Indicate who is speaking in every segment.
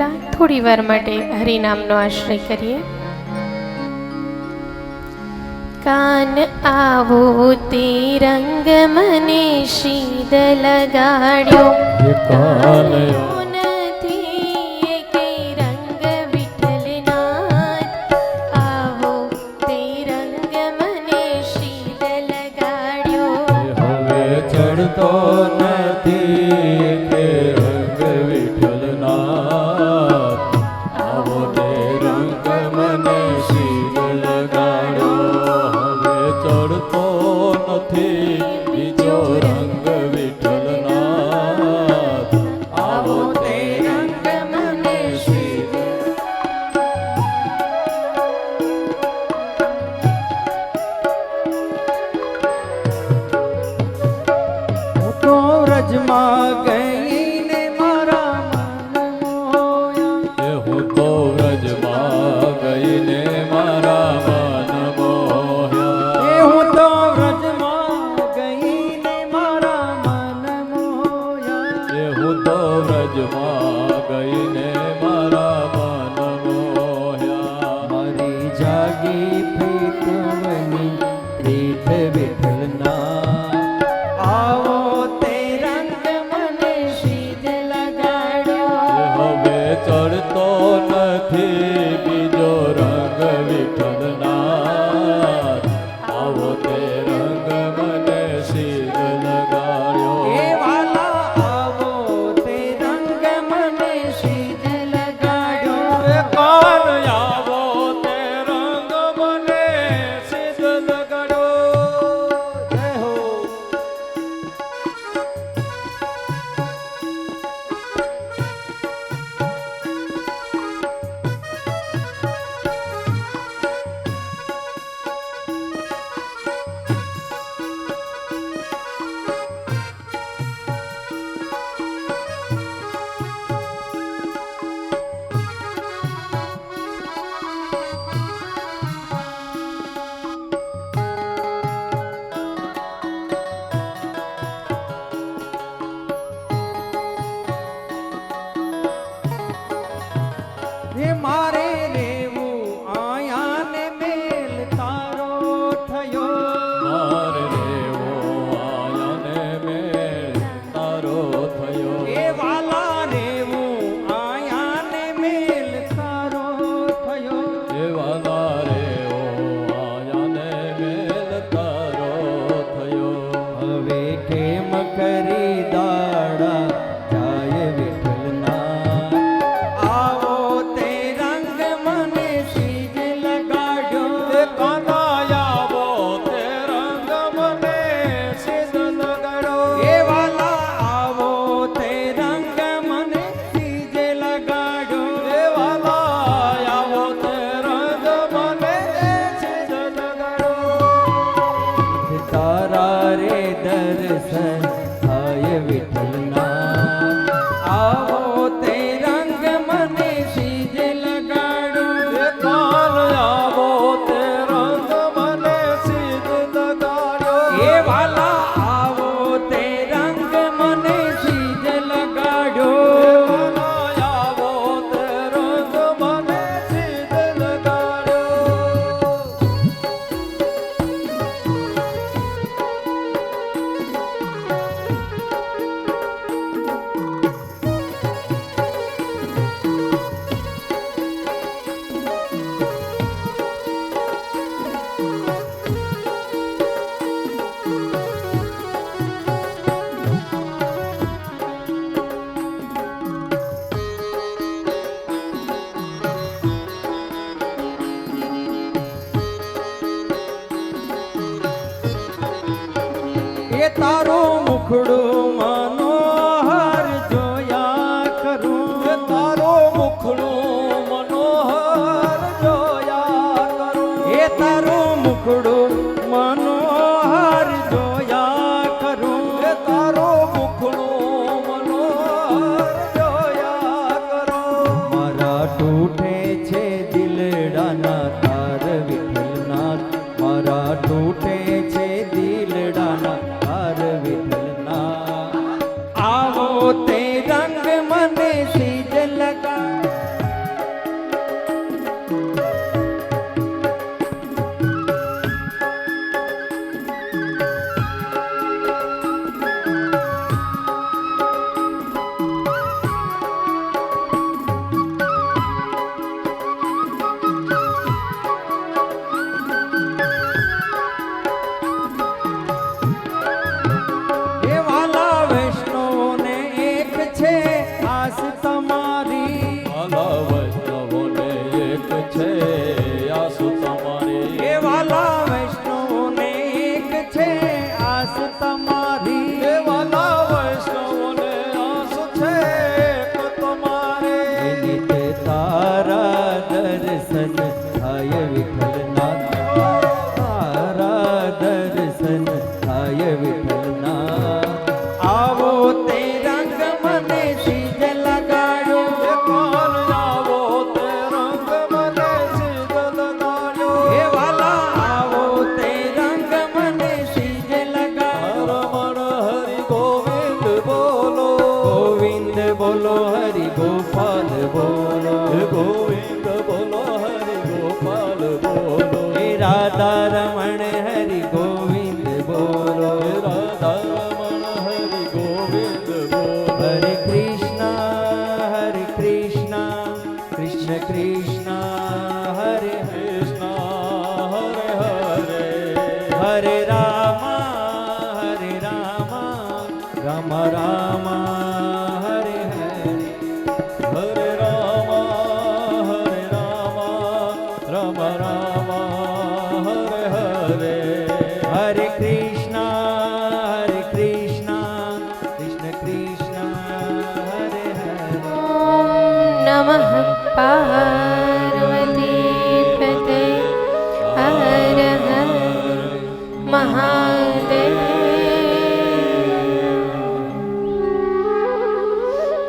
Speaker 1: પહેલાં થોડી વાર માટે હરિનામનો આશ્રય કરીએ. કાન આવો તે રંગ મને શીદ લગાડ્યો, કાન નથી કે રંગ વિઠ્ઠલનાથ, આવો તે રંગ મને શીદ લગાડ્યો.
Speaker 2: હવે ચડતો નથી કે રંગ વિઠ્ઠલનાથ, આવો તે રંગ મને શીદ લગાડ્યો. ચડતો નથી બીજો રંગ વિઠ્ઠલનાથ, આવો તે રંગ મને શીદ. હું તો વ્રજમાં ગઈને મારા મન મોયા, હું તો વ્રજમાં ગઈને મારા મન મોયા, હું તો વ્રજમાં ગઈને મારા મન મોયા, હું તો વ્રજમાં ગઈને મારા મન મોયા. મારી જાગી પ્રીતમની પ્રીત વિઠ્ઠલના, આવો તે રંગ મને શીદ લગાડ્યો. હવે ચડતો નથી બીજો રંગ વિઠ્ઠલનાથ, આવો તે રંગ મને શીદ લગાડ્યો. એ વાલા આવો તે રંગ મને શીદ લગાડ્યો. કાન આવો તે રંગ મને શીદ લગાડ્યો. જય હો. મારે રેવું આયા ને મેલ તારો થયો, મારે રેવું આયા ને મેલ તારો થયો. એ વાલા રેવું આયા ને મેલ તારો થયો, એ વાલા રેવું આયા ને મેલ તારો થયો. હવે કેમ કરી દાડા જાય વિઠ્ઠલના, આવો તે રંગ મને શીદ લગાડ્યો. કાના આવો તે રંગ મને શીદ લગાડ્યો. એ વાલા આવો તે રંગ મને શીદ લગાડ્યો. એ વાલા આવો તે રંગ મને શીદ લગાડ્યો. તારા રે દર્શન થાય વિઠ્ઠલના, આવો તે રંગ મને શીદ લગાડ્યો. કાન આવો તે રંગ મને શીદ લગાડ્યો. એ વાલા આવો તે રંગ મને શીદ લગાડ્યો. આવો તે રંગ મને શીદ લગાડ્યો. એ તારું મુખડું મનોહર જોયા કરું, એ તારું મુખડું મનોહર જોયા કરું, એ તારું મુખડું મનોહર જોયા કરું, એ તારું મુખડું મનોહર જોયા કરું. મારા તૂટે છે દિલડાના તાર વિઠ્ઠલનાથ, મારા તૂટે છે દિલડાના તાર વિઠ્ઠલનાથ. થાય વિઠ્ઠલના. આવો તે રંગ મને સીધ લગાડો.
Speaker 3: કાન આવો તે રંગ મને સીધ લગાડ્યો.
Speaker 2: હે વાલા આવો તે રંગ મને સીધ લગાડો.
Speaker 3: રમણ હરિ ગોવિંદ બોલો.
Speaker 2: ગોવિંદ બોલો હરિ ગોપાલ બોલો.
Speaker 3: ગોવિંદ બોલો હરિ ગોપાલ બોલો.
Speaker 2: હે રાધા રમણ હરિ ગોવિંદ બોલો.
Speaker 3: રાધા રમણ હરિ ગોવિંદ બોલો.
Speaker 2: હરે કૃષ્ણ કૃષ્ણ કૃષ્ણ હરે
Speaker 3: કૃષ્ણ હરે હરે.
Speaker 2: હરે રામ રામ રામ હરે હરે.
Speaker 3: હરે રામ રામ રામ હરે હરે.
Speaker 2: હરે કૃષ્ણ કૃષ્ણ કૃષ્ણ હરે હરે.
Speaker 1: ॐ नमः पार्वती पते हर हर महादेव।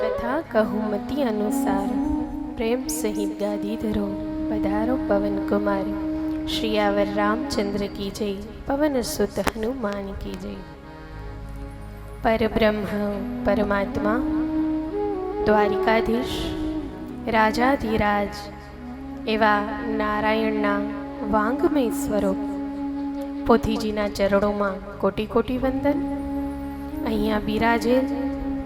Speaker 1: कथा कहूमती अनुसार प्रेम सहित गादी धरो पधारो पवन कुमार। श्रीयावर रामचंद्र की जय, पवन सुत हनुमान की जय। परब्रह्म परमात्मा દ્વારિકાધીશ રાજાધિરાજ એવા નારાયણના વાંગમય સ્વરૂપ પોથીજીના ચરણોમાં કોટી કોટી વંદન। અહીંયા બિરાજેલ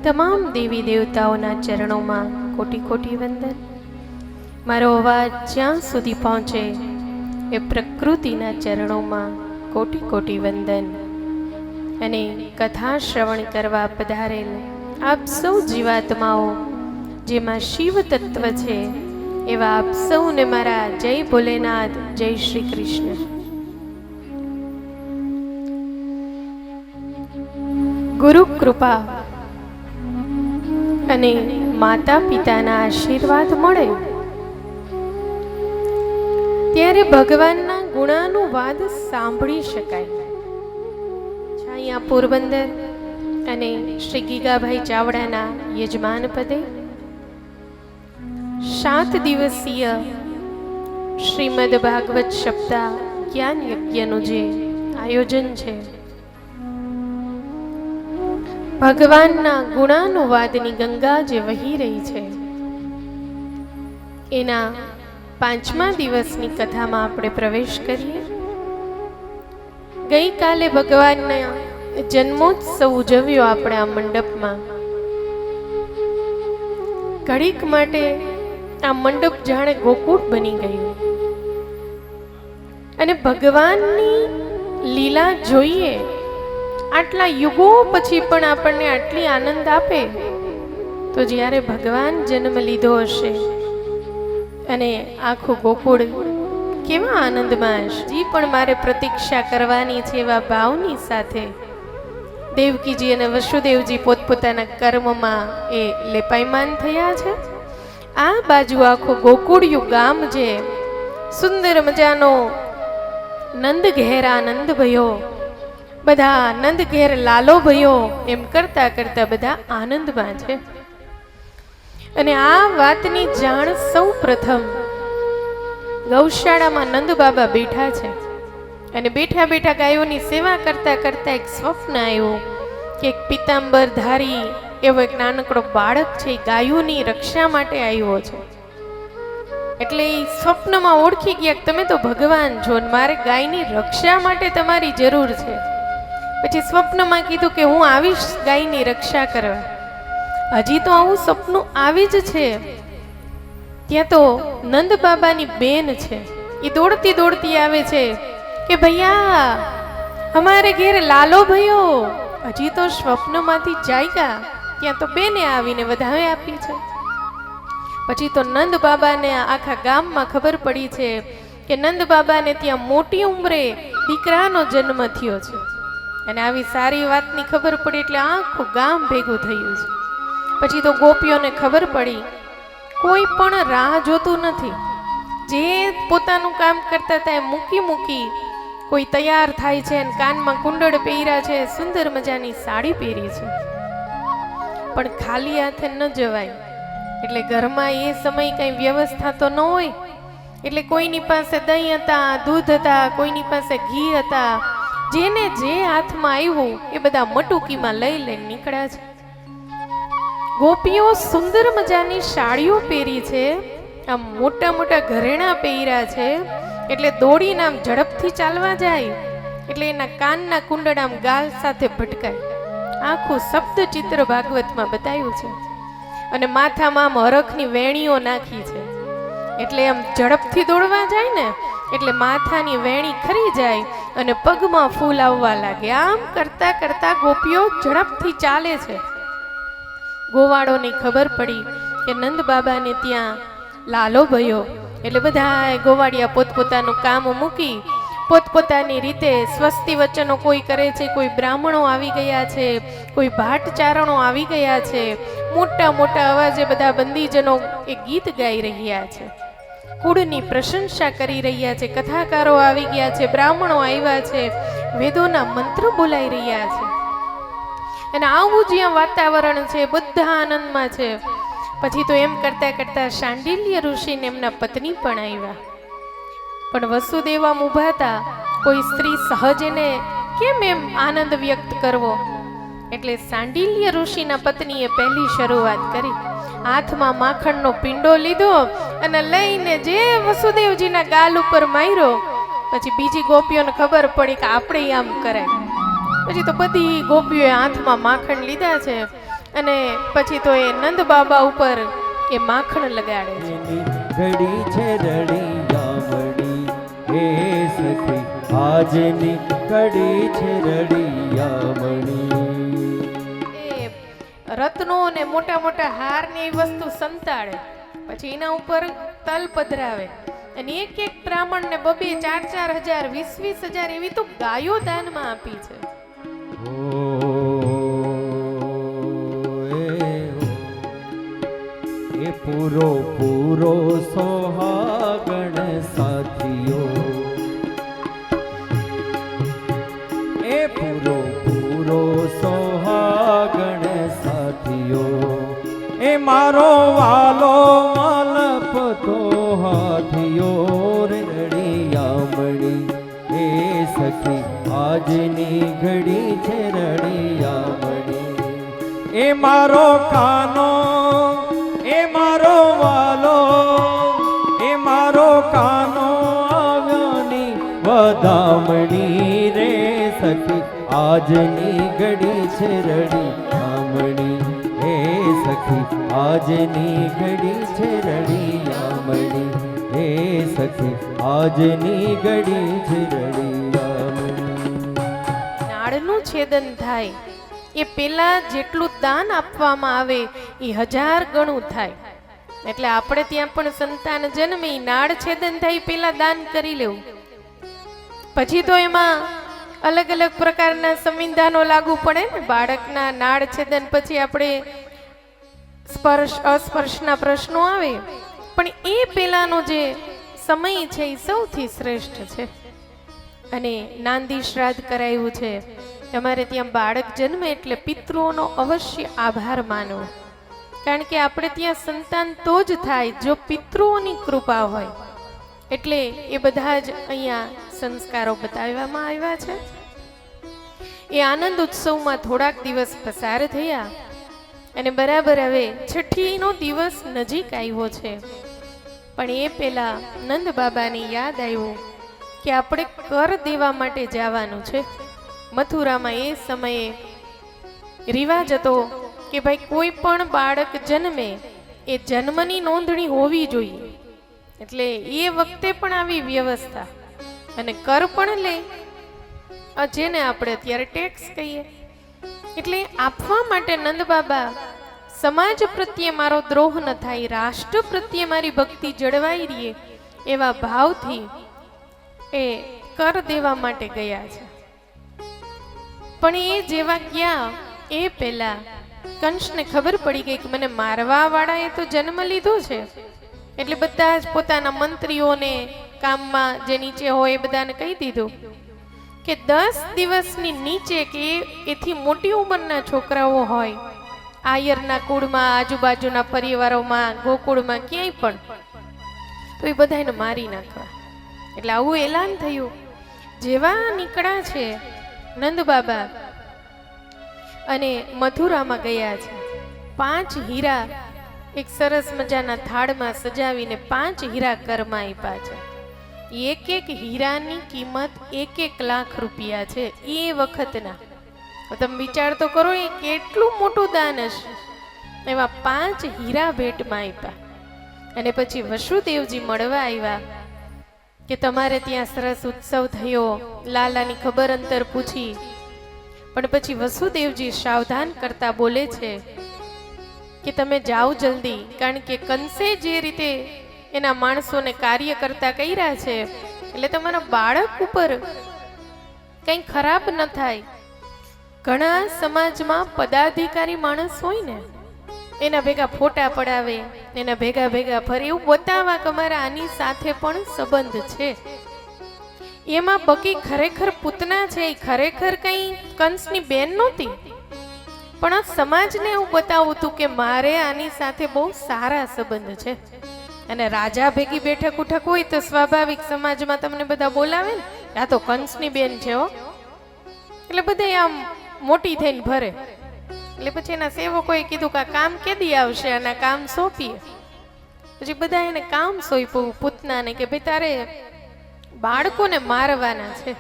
Speaker 1: તમામ દેવી દેવતાઓના ચરણોમાં કોટી કોટી વંદન। મારો અવાજ જ્યાં સુધી પહોંચે એ પ્રકૃતિના ચરણોમાં કોટી કોટી વંદન। અને કથા શ્રવણ કરવા પધારેલ આપ સૌ જીવાત્માઓ જેમાં શિવ તત્વ છે એવા આપ સૌને મારા જય ભોલેનાથ, જય શ્રી કૃષ્ણ। ગુરુ કૃપા અને માતા પિતાના આશીર્વાદ મળે ત્યારે ભગવાનના ગુણાનુવાદ સાંભળી શકાય। અહીંયા પોરબંદર અને શ્રી ગીગાભાઈ ચાવડાના યજમાન પદે 7 દિવસીય શ્રીમદ ભાગવત સપ્તાહ જ્ઞાન યજ્ઞનું જે આયોજન છે, ભગવાનના ગુણાનુવાદની ગંગા જે વહી રહી છે એના 5મા દિવસની કથામાં આપણે પ્રવેશ કરીએ। ગઈકાલે ભગવાનના જન્મોત્સવ ઉજવ્યો આપણે આ મંડપમાં। ઘડીક માટે આ મંડપ જાણે ગોકુળ બની ગયું અને ભગવાનની લીલા જોઈએ આટલા યુગો પછી પણ આપણને આટલી આનંદ આપે તો જ્યારે ભગવાન જન્મ લીધો હશે અને આખું ગોકુળ કેવા આનંદમાં હશે। હજી પણ મારે પ્રતીક્ષા કરવાની છે એવા ભાવની સાથે દેવકીજી અને વસુદેવજી પોતપોતાના કર્મમાં એ લેપાયમાન થયા છે। આ બાજુ આખું ગોકુળિયું ગામ જે સુંદર મજાનો નંદ ઘેર આનંદ ભયો, બધા નંદ ઘેર લાલો ભયો એમ કરતા કરતા બધા આનંદમાં છે। અને આ વાતની જાણ સૌ પ્રથમ ગૌશાળામાં નંદ બાબા બેઠા છે અને બેઠા બેઠા ગાયોની સેવા કરતા કરતા એક સ્વપ્ન આવ્યું કે એક પિતાંબર ધારી એવો એક નાનકડો બાળક છે ગાયોની રક્ષા માટે આવ્યો છે। એટલે એ સ્વપ્નમાં ઓળખી ગયા કે તમે તો ભગવાન છો ને મારે ગાયની રક્ષા માટે તમારી જરૂર છે। પછી સ્વપ્નમાં કીધું કે હું આવીશ ગાયની રક્ષા કરવા। હજી તો આવું સપનું આવી જ છે ત્યાં તો નંદ બાબાની બેન છે, એ દોડતી દોડતી આવે છે કે ભૈયા અમારે ઘેર લાલો ભયો। હજી તો સ્વપ્નમાંથી જાગ્યા ત્યાં તો બેને આવીને વધાવે આપી છે। પછી તો નંદ બાબાને આખા ગામમાં ખબર પડી છે કે નંદ બાબાને ત્યાં મોટી ઉંમરે દીકરાનો જન્મ થયો છે અને આવી સારી વાતની ખબર પડી એટલે આખું ગામ ભેગું થયું છે। પછી તો ગોપીઓને ખબર પડી કોઈ પણ રાહ જોતું નથી, જે પોતાનું કામ કરતા હતા એ મૂકી મૂકી કોઈ તૈયાર થાય છે અને કાનમાં કુંડળ પહેર્યા છે, સુંદર મજાની સાડી પહેરી છે, પણ ખાલી હાથે ન જવાય. એટલે ઘરમાં એ સમય કઈ વ્યવસ્થા તો ન હોય, એટલે કોઈની પાસે દહીં હતા, દૂધ હતા, કોઈની પાસે ઘી હતા, જેને જે હાથમાં આવ્યું એ બધા મટુકીમાં લઈ લઈને નીકળ્યા છે. ગોપીઓ સુંદર મજાની સાડીઓ પહેરી છે, આમ મોટા મોટા ઘરેણા પહેર્યા છે, એટલે દોડીને આમ ઝડપથી ચાલવા જાય એટલે એના કાનના કુંડળ આમ ગાલ સાથે ભટકાય. આખું શબ્દ ચિત્ર ભાગવતમાં બતાવ્યું છે. અને માથામાં આમ હરખની વેણીઓ નાખી છે, એટલે આમ ઝડપથી દોડવા જાય ને એટલે માથાની વેણી ખરી જાય અને પગમાં ફૂલ આવવા લાગે. આમ કરતા કરતા ગોપીઓ ઝડપથી ચાલે છે. ગોવાળોને ખબર પડી કે નંદ બાબાને ત્યાં લાલો ભયો, એટલે બધા ગોવાળિયા પોતપોતાનું કામ મૂકી પોતપોતાની રીતે સ્વસ્તિ વચનો કોઈ કરે છે, કોઈ બ્રાહ્મણો આવી ગયા છે, કોઈ ભાટચારણો આવી ગયા છે, મોટા મોટા અવાજે બધા બંદીજનો એ ગીત ગાઈ રહ્યા છે, કુળની પ્રશંસા કરી રહ્યા છે, કથાકારો આવી ગયા છે, બ્રાહ્મણો આવ્યા છે, વેદોના મંત્ર બોલાઈ રહ્યા છે. અને આવું જ્યાં વાતાવરણ છે, બધા આનંદમાં છે. પછી તો એમ કરતા કરતા શાંડિલ્ય ઋષિને એમના પત્ની પણ આવ્યા, પણ વસુદેવા ઊભા હતા. કોઈ સ્ત્રી સહજ એને કેમ એમ આનંદ વ્યક્ત કરવો, એટલે શાંડિલ્ય ઋષિના પત્નીએ પહેલી શરૂઆત કરી. હાથમાં માખણનો પિંડો લીધો અને લઈને જે વસુદેવજીના ગાલ ઉપર માર્યો. પછી બીજી ગોપીઓને ખબર પડી કે આપણે આમ કરાય. પછી તો બધી ગોપીઓએ હાથમાં માખણ લીધા છે અને પછી તો એ નંદ બાબા ઉપર એ માખણ લગાડે છે.
Speaker 2: ઘડી છે રડિયામણી હે સખી આજની ઘડી છે રડિયામણી.
Speaker 1: એ રત્નો ને મોટા મોટા હાર ને એ વસ્તુ સંતાડે, પછી એના ઉપર તલ પધરાવે અને એક એક બ્રાહ્મણ ને 2-2, 4-4 હજાર, 20-20 હજાર એવી તો ગાયો દાનમાં આપી છે.
Speaker 2: એ પૂરો પૂરો સોહાગણ સાથીઓ, એ પૂરો પૂરો સોહાગણ સાથીઓ, એ મારો વાલો માલપતો હાથીઓ રડિયામણી એ સખી આજની ઘડી છે રડિયામણી. એ મારો કાનો, એ મારો વાલો, એ મારો કાનો આવ્યોની વધામણી રે સખી આજની ઘડી છે રડિયામણી હે સખી આજની ઘડી છે રડિયામણી હે સખી આજની ઘડી છે રડિયામણી.
Speaker 1: નાળનું છેદન થાય એ પેલા જેટલું દાન આપવામાં આવે એ 1000 ગણું થાય. એટલે આપણે ત્યાં પણ સંતાન જન્મે નાળ છેદન થાય પેલા દાન કરી લેવું. પછી તો એમાં અલગ અલગ પ્રકારના સંવિધાનો લાગુ પડે ને. બાળકના નાળ છેદન પછી આપણે સ્પર્શ અસ્પર્શના પ્રશ્નો આવે, પણ એ પેલાનો જે સમય છે એ સૌથી શ્રેષ્ઠ છે. અને નાંદી શ્રાદ્ધ કરાયું છે. તમારે ત્યાં બાળક જન્મે એટલે પિતૃઓનો અવશ્ય આભાર માનો, કારણ કે આપણે ત્યાં સંતાન તો જ થાય જો પિતૃઓની કૃપા હોય. એટલે એ બધા જ અહીંયા સંસ્કારો બતાવવામાં આવ્યા છે. એ આનંદ ઉત્સવમાં થોડાક દિવસ પસાર થયા અને બરાબર હવે છઠ્ઠીનો દિવસ નજીક આવ્યો છે. પણ એ પહેલા નંદ બાબાને યાદ આવ્યું કે આપણે કર દેવા માટે જવાનું છે. મથુરામાં એ સમયે રિવાજ હતો કે ભાઈ કોઈ પણ બાળક જન્મે એ જન્મની નોંધણી હોવી જોઈએ. એટલે એ વખતે પણ આવી વ્યવસ્થા અને કર પણ લે, જેને આપણે અત્યારે ટેક્સ કહીએ. એટલે આપવા માટે નંદ બાબા સમાજ પ્રત્યે મારો દ્રોહ ન થાય, રાષ્ટ્ર પ્રત્યે મારી ભક્તિ જળવાઈ રહે એવા ભાવથી એ કર દેવા માટે ગયા છે. પણ એ જેવા ગયા એ પહેલા કંસને ખબર પડી ગઈ કે મને મારવા વાળાએ તો જન્મ લીધો છે. એટલે બધા જ પોતાના મંત્રીઓને, કામમાં જે નીચે હોય એ બધાને કહી દીધું કે 10 દિવસની નીચે કે એથી મોટી ઉંમરના છોકરાઓ હોય, આયરના કુળમાં, આજુબાજુના પરિવારોમાં, ગોકુળમાં, ક્યાંય પણ, તો એ બધાને મારી નાખવા. એટલે આવું એલાન થયું. જેવા નીકળ્યા છે નંદ બાબા અને મથુરામાં ગયા છે, 5 હીરા એક સરસ મજાના થાળમાં સજાવીને 5 હીરા કરમાં આપ્યા છે. એક એક હીરાની કિંમત 1-1 લાખ રૂપિયા છે એ વખતના. તમે વિચાર તો કરો, એ કેટલું મોટું દાન હશે. એવા 5 હીરા ભેટમાં આપ્યા. અને પછી વસુદેવજી મળવા આવ્યા કે તમારે ત્યાં સરસ ઉત્સવ થયો, લાલાની ખબર અંતર પૂછી. પણ પછી વસુદેવજી સાવધાન કરતા બોલે છે કે તમે જાઓ જલ્દી, કારણ કે કંસે જે રીતે એના માણસોને કાર્ય કરતા કર્યા છે, એટલે તમારા બાળક ઉપર કંઈ ખરાબ ન થાય. ઘણા સમાજમાં પદાધિકારી માણસ હોય ને, એના ભેગા ફોટા પડાવે, એના ભેગા ભેગા ફરે, એવું બતાવવા કે અમારા આની સાથે પણ સંબંધ છે. એમાં બકી ખરેખર પૂતના છે, એ ખરેખર કઈ કંસની બેન નહોતી, પણ સમાજને એવું બતાવું હતું કે મારે આની સાથે બહુ સારા સંબંધ છે. અને રાજા ભેગી બેઠક ઉઠક હોય તો સ્વાભાવિક સમાજમાં તમને બધા બોલાવે ને, આ તો કંસની બેન છે હો, એટલે બધા આમ મોટી થઈને ભરે. એટલે પછી એના સેવકોએ કીધું કે આ કામ કેદી આવશે, અને કામ સોંપીએ. પછી બધા એને કામ સોંપ્યું પૂતનાને કે ભાઈ તારે બાળકોને મારવાના છે.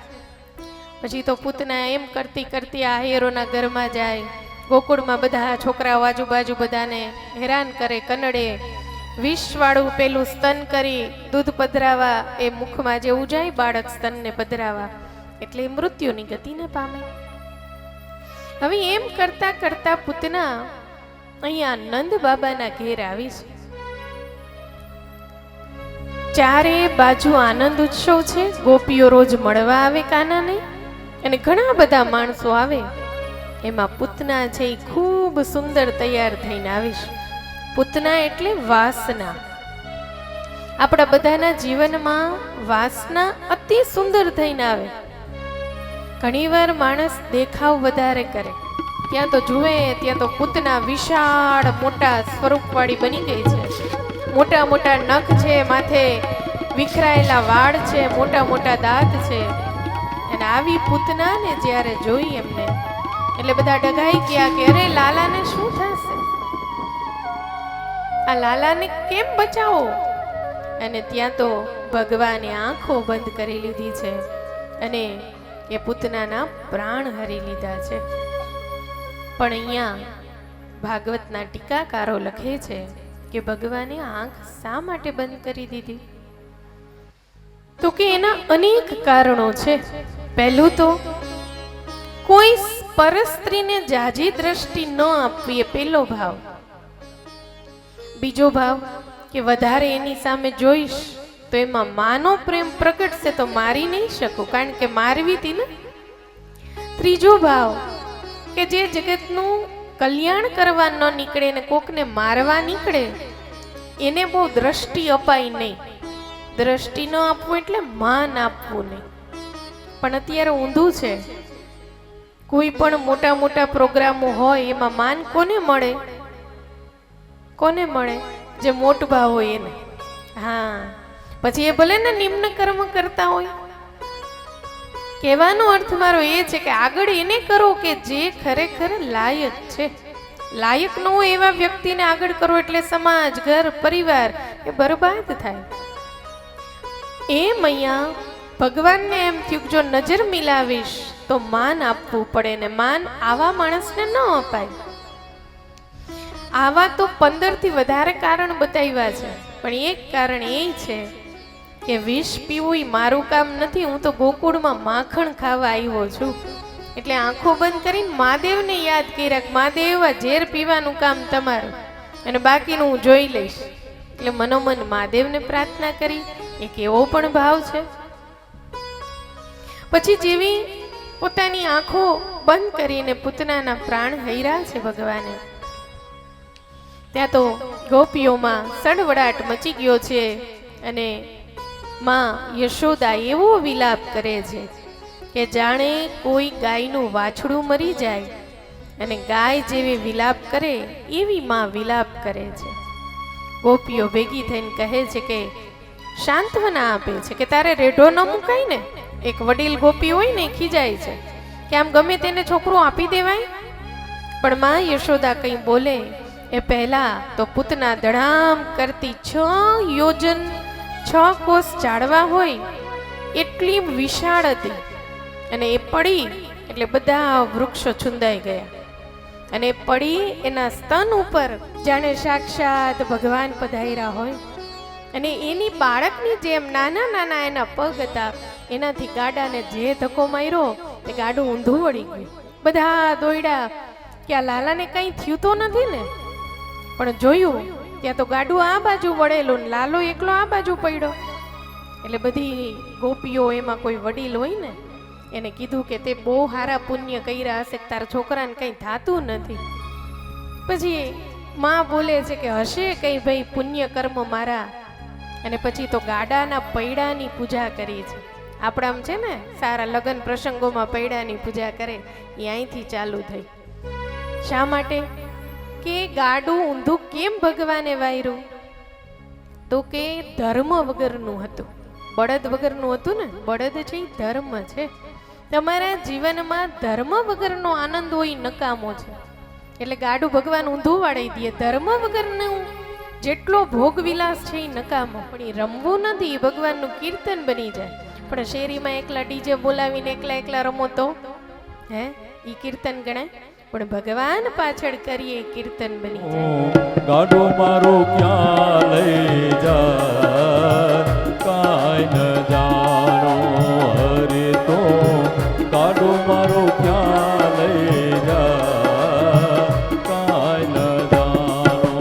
Speaker 1: પછી તો પૂતના એમ કરતી કરતી આ હેરોના ઘરમાં જાય, ગોકુળમાં બધા છોકરાઓ આજુબાજુ બધાને હેરાન કરે, કનડે. વિષવાળું પેલું સ્તન કરી દૂધ પધરાવા, એ મુખમાં જેવું જાય બાળક સ્તનને પધરાવા, એટલે મૃત્યુની ગતિને પામે. હવે એમ કરતા કરતા પૂતના અહીંયા નંદ બાબાના ઘેર આવી છે. ચારે બાજુ આનંદ ઉત્સવ છે, ગોપીઓ રોજ મળવા આવે કાનાને, અને ઘણા બધા માણસો આવે. એમાં પૂતના છે એ ખૂબ સુંદર તૈયાર થઈને આવીશ. પૂતના એટલે વાસના. આપણા બધાના જીવનમાં વાસના અતિ સુંદર થઈને આવે. ઘણીવાર માણસ દેખાવ વધારે કરે, ત્યાં તો જુએ ત્યાં તો પૂતના વિશાળ મોટા સ્વરૂપવાળી બની ગઈ છે. મોટા મોટા નખ છે, માથે વિખરાયેલા વાળ છે, મોટા મોટા દાંત છે. અને આવી પૂતનાને જ્યારે જોઈ એમને, એટલે બધા ડગાઈ ગયા કે અરે લાલાને શું થશે, આ લાલાને કેમ બચાવો. અને ત્યાં તો ભગવાને આંખો બંધ કરી લીધી છે અને એ પૂતનાના પ્રાણ હરી લીધા છે. પણ અહીંયા ભાગવતના ટીકાકારો લખે છે કે ભગવાને આંખ શા માટે બંધ કરી દીધી, તો કે એના અનેક કારણો છે. પહેલું તો કોઈ પરસ્ત્રીને જાજી દ્રષ્ટિ ન આપવી, એ પેલો ભાવ. બીજો ભાવ કે વધારે એની સામે જોઈશ તો એમાં માનો પ્રેમ પ્રગટશે તો મારી નહીં શકું, કારણ કે મારવી હતી ને. ત્રીજો ભાવ કે જે જગતનું કલ્યાણ કરવા ન નીકળે ને કોકને મારવા નીકળે, એને બહુ દ્રષ્ટિ અપાય નહીં. દ્રષ્ટિ ન આપવું એટલે માન આપવું નહીં. પણ અત્યારે ઊંધું છે. કોઈ પણ મોટા મોટા પ્રોગ્રામો હોય એમાં માન કોને મળે? કોને મળે? જે મોટ ભાવ હોય એને. હા, પછી એ ભલે ને નિમ્ન કર્મ કરતા હોય. કહેવાનો અર્થ મારો એ છે કે આગળ એને કરો કે જે ખરેખર લાયક છે. લાયક ન હોય એવા વ્યક્તિને આગળ કરો એટલે સમાજ, ઘર, પરિવાર એ બરબાદ થાય. એમ અહીંયા ભગવાનને એમ થયું જો નજર મિલાવીશ તો માન આપવું પડે, ને માન આવા માણસને ન અપાય. આવા તો 15 થી વધારે કારણ બતાવ્યા છે, પણ એક કારણ એ છે કે વિષ પીવું એ મારું કામ નથી. હું તો ગોકુળમાં માખણ ખાવા આવ્યો છું. એટલે આંખો બંધ કરીને મહાદેવને યાદ કર્યા કે મહાદેવ આ ઝેર પીવાનું કામ તમારું, અને બાકીનું હું જોઈ લઈશ. એટલે મનોમન મહાદેવને પ્રાર્થના કરી. એક એવો પણ ભાવ છે. પછી જેવી પોતાની આંખો બંધ કરીને પૂતનાના પ્રાણ હૈરા છે ભગવાને, ત્યાં તો ગોપીઓમાં સડવડાટ મચી ગયો છે. અને માં યશોદા એવો વિલાપ કરે છે કે જાણે કોઈ ગાયનું વાછડું મરી જાય અને ગાય જેવી વિલાપ કરે એવી માં વિલાપ કરે છે. ગોપીઓ ભેગી થઈને કહે છે કે સાંત્વના આપે છે કે તારે રેઢો ન મુકાય ને. એક વડીલ ગોપી હોય ને ખીજાય છે કે આમ ગમે તેને છોકરું આપી દેવાય. પણ માં યશોદા કંઈ બોલે એ પહેલા તો પૂતના દડામ કરતી 6 યોજન 6 કોસ ચાળવા હોય એટલી વિશાળ હતી અને એ પડી એટલે બધા વૃક્ષો છુંદાઈ ગયા અને પડી એના સ્તન ઉપર જાણે સાક્ષાત ભગવાન પધાર્યા હોય અને એની બાળકની જેમ નાના નાના એના પગ હતા. એનાથી ગાડાને જે ધક્કો માર્યો તે ગાડું ઊંધું વળી ગયું. બધા દોડ્યા કે આ લાલાને કંઈ થયું તો નથી ને. પણ જોયું ત્યાં તો ગાડું આ બાજુ વળેલું ને લાલો એકલો આ બાજુ પડ્યો. એટલે બધી ગોપીઓ એમાં કોઈ વડીલ હોય ને એને કીધું કે તે બહુ સારા પુણ્ય કર્યા હશે, તારા છોકરાને કંઈ થાતું નથી. પછી માં બોલે છે કે હશે કંઈ ભાઈ પુણ્ય કર્મ મારા. અને પછી તો ગાડાના પૈડાની પૂજા કરી છે. આપણામ છે ને સારા લગ્ન પ્રસંગોમાં પૈડાની પૂજા કરે એ અહીંથી ચાલુ થઈ. શા માટે? કે ગાડું ઊંધું કેમ ભગવાને વાયરું? તો કે ધર્મ વગરનું હતું, બળદ વગરનું હતું ને. બળદ છે એ ધર્મ છે. તમારા જીવનમાં ધર્મ વગરનો આનંદ હોય નકામો છે. એટલે ગાડું ભગવાન ઊંધું વાળી દે. ધર્મ વગરનું જેટલો ભોગ વિલાસ છે એ નકામો. પણ એ રમવું નથી, એ ભગવાનનું કીર્તન બની જાય. પણ શેરીમાં એકલા ડીજે બોલાવીને એકલા એકલા રમો તો હે એ કીર્તન ગણાય? પણ ભગવાન પાછળ કરીએ કીર્તન બની જાય.
Speaker 3: ગાડો મારો ક્યાં લઈ જાય કાંઈ ન જાણો હરે તો. ગાડો મારો ક્યાં લઈ જાય કાંઈ ન જાણો.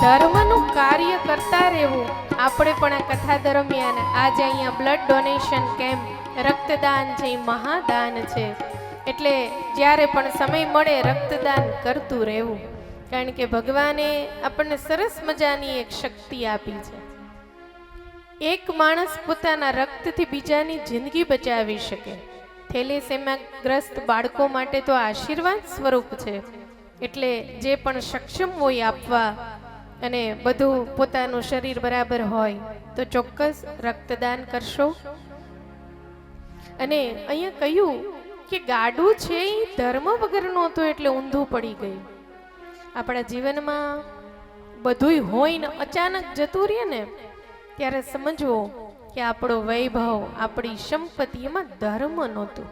Speaker 1: ધર્મનું કાર્ય કરતા રહેવું. આપણે પણ આ કથા દરમિયાન આજે અહીંયા બ્લડ ડોનેશન કેમ્પ, રક્તદાન છે એ મહાદાન છે. એટલે જ્યારે પણ સમય મળે રક્તદાન કરતું રહેવું. કારણ કે ભગવાને આપણને સરસ મજાની એક શક્તિ આપી છે. એક માણસ પોતાના રક્તથી બીજાની જિંદગી બચાવી શકે. થેલેસેમિયાગ્રસ્ત બાળકો માટે તો આશીર્વાદ સ્વરૂપ છે. એટલે જે પણ સક્ષમ હોય આપવા અને બધું પોતાનું શરીર બરાબર હોય તો ચોક્કસ રક્તદાન કરશો. અને અહીંયા કહ્યું કે ગાડું છે એ ધર્મ વગરનું હતું એટલે ઊંધું પડી ગયું. આપણા જીવનમાં બધુંય હોય ને અચાનક જતું રહે ને ત્યારે સમજવો કે આપણો વૈભવ, આપણી સંપત્તિ એમાં ધર્મ નહોતું.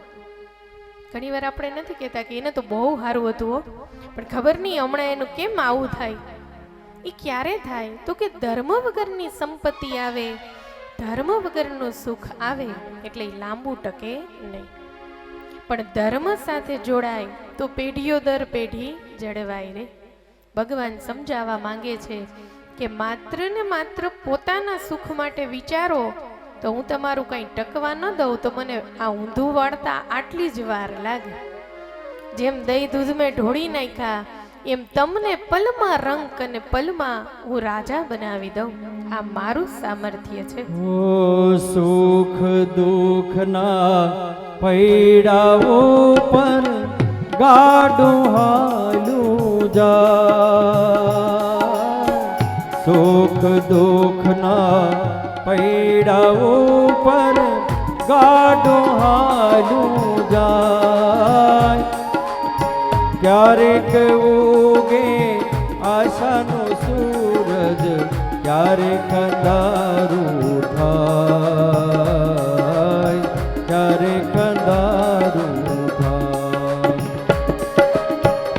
Speaker 1: ઘણી વાર આપણે નથી કહેતા કે એને તો બહુ સારું હતું હો, પણ ખબર નહીં હમણાં એનું કેમ આવું થાય. એ ક્યારે થાય? તો કે ધર્મ વગરની સંપત્તિ આવે, ધર્મ વગરનું સુખ આવે એટલે એ લાંબુ ટકે નહીં. પણ ધર્મ સાથે જોડાય તો પેઢીઓ દર પેઢી જળવાય રે. ભગવાન સમજાવવા માંગે છે કે માત્ર ને માત્ર પોતાના સુખ માટે વિચારો તો હું તમારું કંઈ ટકવા ન દઉં તો મને આ ઊંધું વાળતા આટલી જ વાર લાગે. જેમ દહીં દૂધ મેં ઢોળી નાખ્યા એમ તમને પલમાં રંક અને પલમાં હું રાજા બનાવી દઉં. આ મારું સામર્થ્ય છે.
Speaker 2: ઓ સુખ દુઃખના પૈડાઓ પર ગાડું હાલું જાય. સુખ દુઃખના પૈડાઓ પર ગાડું હાલું જાય. ક્યારેક ઉગે આશાનો સૂરજ, ક્યારેક અંધારું થાય, ક્યારેક અંધારું થાય.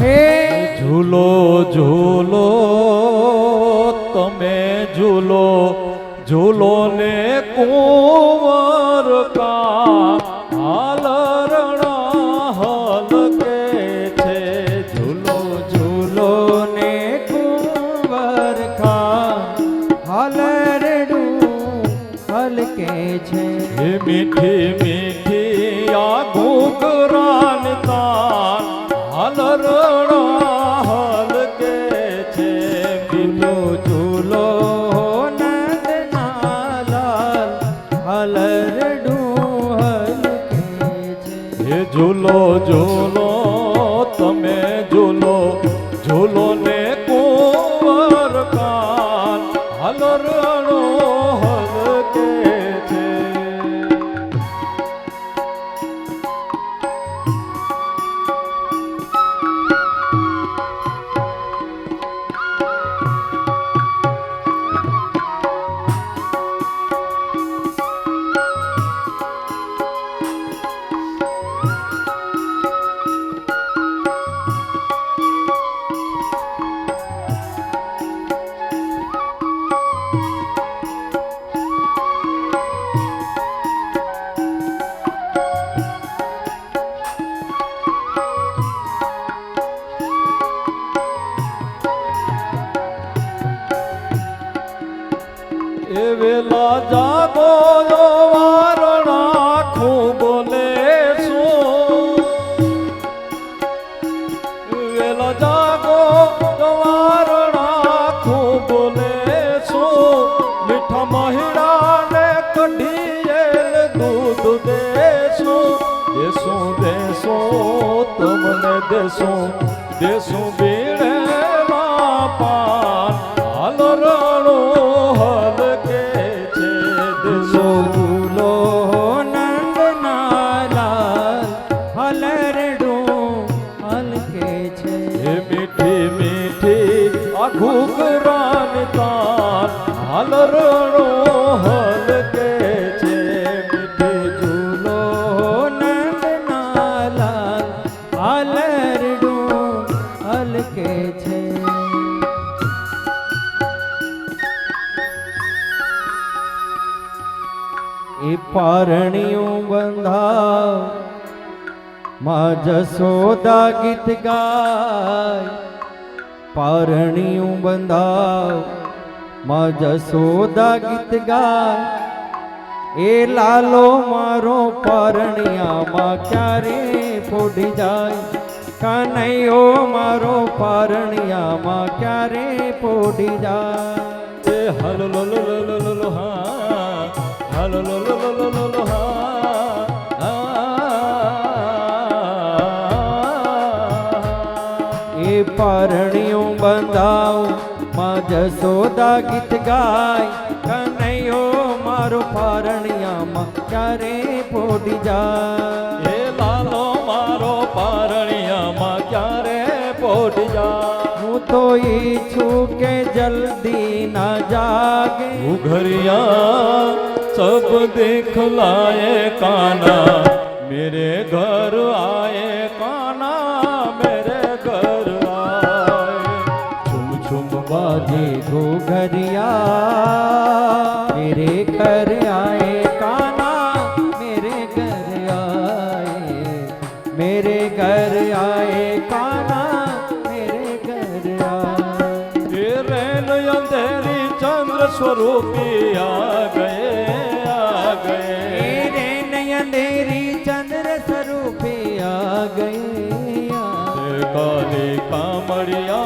Speaker 2: હે
Speaker 3: ઝૂલો ઝૂલો તમે ઝૂલો, ઝૂલો ને કુંવર કા હાલ રણા હલ કે છે.
Speaker 2: ઝૂલો ઝૂલો ને કુંવર ખા હાલરડું હલકે છે.
Speaker 3: હે મીઠી મીઠી આ ઘૂઘરાન તાન હાલ રણા હલ કે છે.
Speaker 2: ઝૂલો ઝૂલો નંદના લાલ હાલરડું
Speaker 3: ઝૂલો ઝૂલો તમે ઝૂલો ઝૂલો ને કુંવર કાન હલરણો હલકે છે. એ વેલા જાગો જો વારણા ખૂબ બોલે શું. વેલા જાગો જો વારણા ખૂબ બોલે શું. મીઠા મહિડાને કઢીએલ દૂધ દેશું. દેશું દેશું તમને દેશું દેશું બીણેલા પાન હલરણો હલકે છે. દેશો
Speaker 2: ઝૂલો નંદનાલાલ હલરડું હલકે છે.
Speaker 3: એ મીઠી મીઠી આ ઘૂઘરાની તાન હલરણો હલકે છે. મીઠી
Speaker 2: ઝૂલો નંદનાલાલ હલરડું હલકે છે. એ પારણિયું બંધાવ માં જસોદા ગીત ગાય. પારણિયું બંધાવ માં જસોદા ગીત ગાય. એ લાલો મારો પારણિયામાં ક્યારે પોઢી જાય. કનૈયો મારો પારણિયામાં ક્યારે પોઢી જાય.
Speaker 3: એ હલો લો લો લો લો લો હા હલો લો લો લો લો લો હા.
Speaker 2: એ પારણિયું બંધાવ માં જસોદા ગીત ગાય. કનૈયો મારો પારણિયામાં ક્યારે પોઢી જાય.
Speaker 3: એ લાલો મારો પારણિયામાં ક્યારે પોઢી જાય.
Speaker 2: હું તો ઈચ્છું કે જલ્દી ના જાગે.
Speaker 3: घुघरिया सब दिखलाए काना मेरे घर आए काना मेरे घर आए.
Speaker 2: छुम छुम बाजे घुघरिया मेरे घर आए काना मेरे घर आए. मेरे घर आए काना मेरे घर आए.
Speaker 3: ये रैन अंधेरी चंद्र स्वरूपी आ गए आ गए.
Speaker 2: मेरे नयनेरी चंद्र स्वरूपे आ गए
Speaker 3: ये काली कामड़िया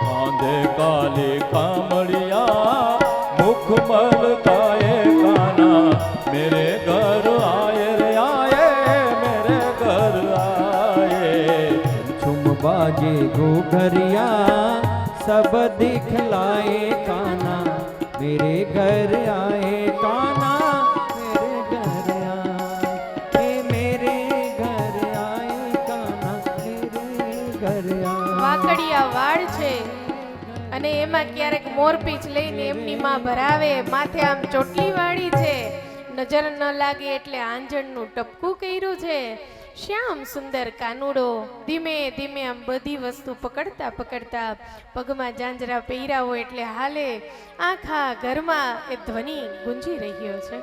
Speaker 3: कांधे काली कामड़िया मुखमल काए काना मेरे घर आए रे आए मेरे घर आए.
Speaker 2: छुम बाजे घुघरिया सब दिखलाए काना मेरे घर आए काना मेरे घर आए. मेरे घर आए काना मेरे घर आए.
Speaker 1: વાકડિયા વાળ છે અને એમાં ક્યારેક મોરપીંછ લઈને એમની માં ભરાવે. માથે આમ ચોટલી વાળી છે. નજર ન લાગે એટલે આંજણનું ટપકું કર્યું છે. શ્યામ સુંદર કાનુડો ધીમે ધીમે આમ બધી વસ્તુ પકડતા પકડતા પગમાં જાંજરા પહેર્યા હોય એટલે હાલે. આખા ઘરમાં એ ધ્વનિ ગુંજી રહ્યો છે.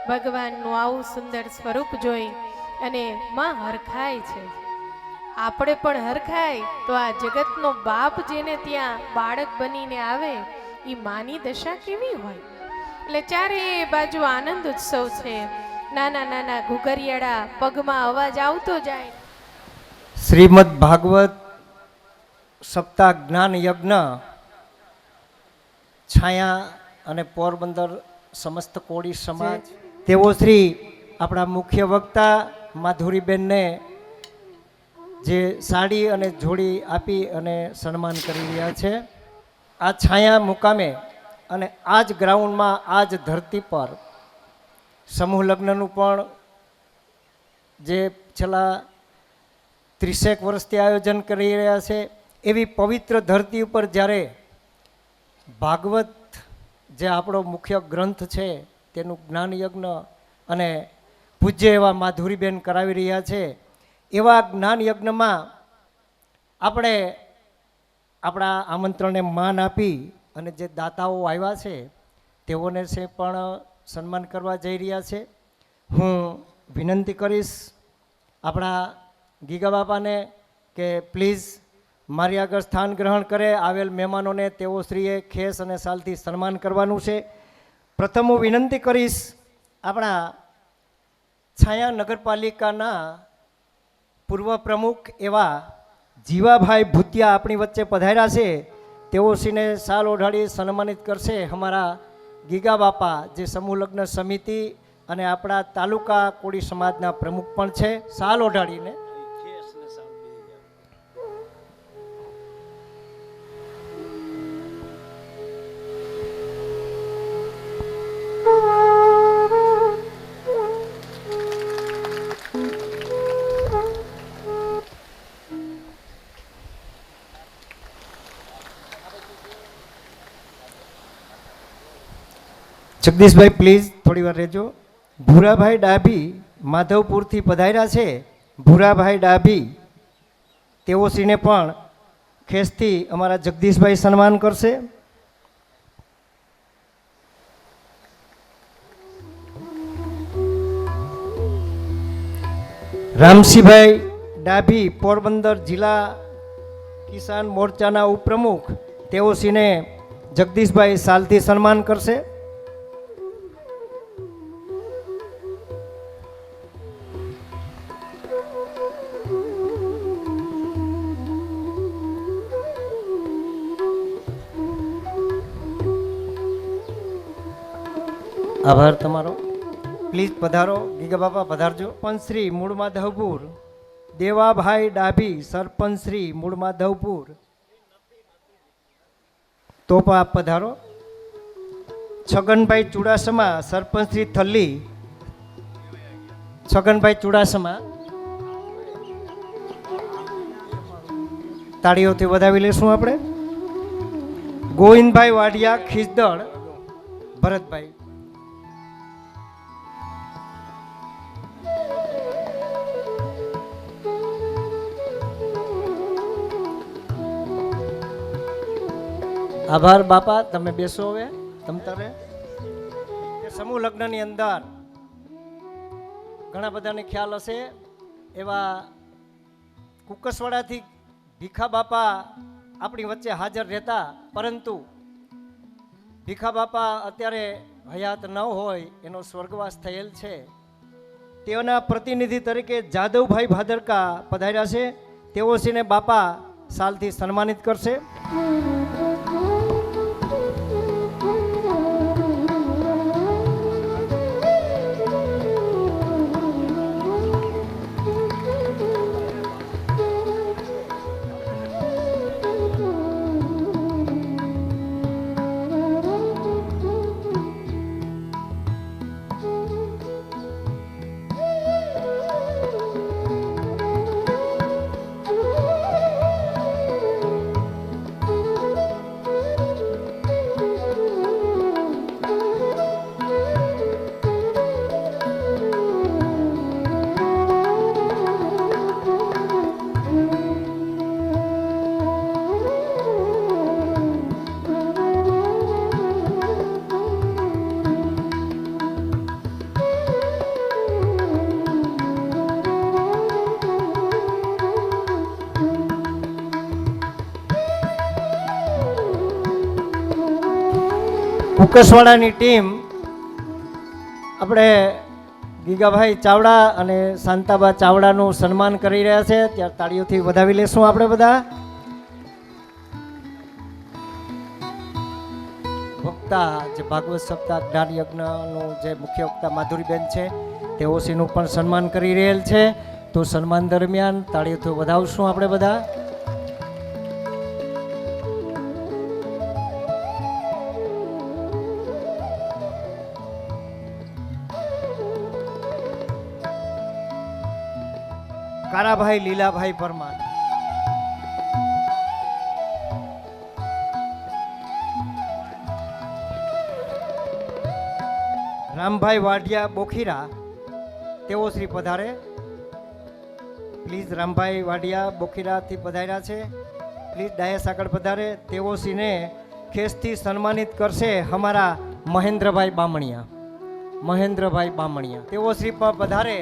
Speaker 1: ભગવાનનું આવું સુંદર સ્વરૂપ જોઈ અને માં હરખાય છે. આપણે પણ હરખાય તો આ જગતનો બાપ જેને ત્યાં બાળક બનીને આવે એ માની દશા કેવી હોય. એટલે ચારે બાજુ આનંદ ઉત્સવ છે. નાના નાના ઘુઘરિયાળા પગમાં અવાજ આવતો જાય.
Speaker 4: શ્રીમદ ભાગવત સપ્તાહ જ્ઞાન યજ્ઞ છાયા અને પોરબંદર સમસ્ત કોળી સમાજ તેઓ શ્રી આપણા મુખ્ય વક્તા માધુરીબેનને જે સાડી અને જોડી આપી અને સન્માન કરી રહ્યા છે. આ છાયા મુકામે અને આ જ ગ્રાઉન્ડમાં આ જ ધરતી પર સમૂહ લગ્નનું પણ જે છેલ્લા 30 વર્ષથી આયોજન કરી રહ્યા છે. એવી પવિત્ર ધરતી ઉપર જ્યારે ભાગવત જે આપણો મુખ્ય ગ્રંથ છે તેનું જ્ઞાન યજ્ઞ અને પૂજ્ય એવા માધુરીબેન કરાવી રહ્યા છે, એવા જ્ઞાન યજ્ઞમાં આપણે આપણા આમંત્રણને માન આપી અને જે દાતાઓ આવ્યા છે તેઓને છે પણ સન્માન કરવા જઈ રહ્યા છે. હું વિનંતી કરીશ આપણા ગીગા બાપાને કે પ્લીઝ મારી આગળ સ્થાન ગ્રહણ કરે. આવેલ મહેમાનોને તેઓ શ્રીએ ખેસ અને સાલથી સન્માન કરવાનું છે. પ્રથમ હું વિનંતી કરીશ આપણા છાયા નગરપાલિકાના પૂર્વ પ્રમુખ એવા જીવાભાઈ ભૂતિયા આપણી વચ્ચે પધાર્યા છે. તેઓ શ્રીને સાલ ઓઢાડી સન્માનિત કરશે. અમારા ગીગા બાપા જે સમૂહ લગ્ન સમિતિ અને આપણા તાલુકા કોળી સમાજના પ્રમુખ પણ છે. સાલ ઓઢાડીને જગદીશભાઈ પ્લીઝ થોડી વાર રહેજો. ભૂરાભાઈ ડાભી માધવપુરથી પધાર્યા છે. ભૂરાભાઈ ડાભી તેઓ શ્રીને પણ ખેસથી અમારા જગદીશભાઈ સન્માન કરશે. રામસિંહભાઈ ડાભી પોરબંદર જિલ્લા કિસાન મોરચાના ઉપપ્રમુખ, તેઓ શ્રીને જગદીશભાઈ સાલથી સન્માન કરશે. આભાર તમારો. પ્લીઝ પધારો ગીગા બાપા, પધારજો. સરપંચ શ્રી મૂળ માધવપુર દેવાભાઈ ડાભી, સરપંચ શ્રી મૂળ માધવપુર, તો પણ આપ પધારો. છગનભાઈ ચુડાસમા સરપંચ શ્રી થલ્લી, છગનભાઈ ચુડાસમા તાળીઓથી વધાવી લેશું આપણે. ગોવિંદભાઈ વાડિયા ખીજદળ, ભરતભાઈ. આભાર બાપા, તમે બેસો હવે તમતારે. સમૂહ લગ્નની અંદર ઘણા બધાને ખ્યાલ હશે એવા કુકસવાડાથી ભીખા બાપા આપણી વચ્ચે હાજર રહેતા, પરંતુ ભીખા બાપા અત્યારે હયાત ન હોય, એનો સ્વર્ગવાસ થયેલ છે. તેઓના પ્રતિનિધિ તરીકે જાદવભાઈ ભાદરકા પધાર્યા છે. તેઓ શ્રીને બાપા સાલથી સન્માનિત કરશે. કુકસવાડાની ટીમ આપણે ગીગાભાઈ ચાવડા અને શાંતાબા ચાવડાનું સન્માન કરી રહ્યા છે. ત્યાં તાળીઓથી વધાવી લેશું આપણે બધા. વક્તા જે ભાગવત સપ્તાહ જ્ઞાન યજ્ઞનું જે મુખ્ય વક્તા માધુરીબેન છે તેઓશ્રીનું પણ સન્માન કરી રહેલ છે. તો સન્માન દરમિયાન તાળીઓથી વધાવશું આપણે બધા. કારાભાઈ લીલાભાઈ પરમાર, રામભાઈ વાઢિયા બોખીરા તેઓ શ્રી પધારે. પ્લીઝ રામભાઈ વાઢિયા બોખીરાથી પધાર્યા છે. પ્લીઝ ડાયસ આગળ પધારે. તેઓ શ્રીને ખેસથી સન્માનિત કરશે અમારા મહેન્દ્રભાઈ બામણિયા. મહેન્દ્રભાઈ બામણિયા તેઓ શ્રી પધારે.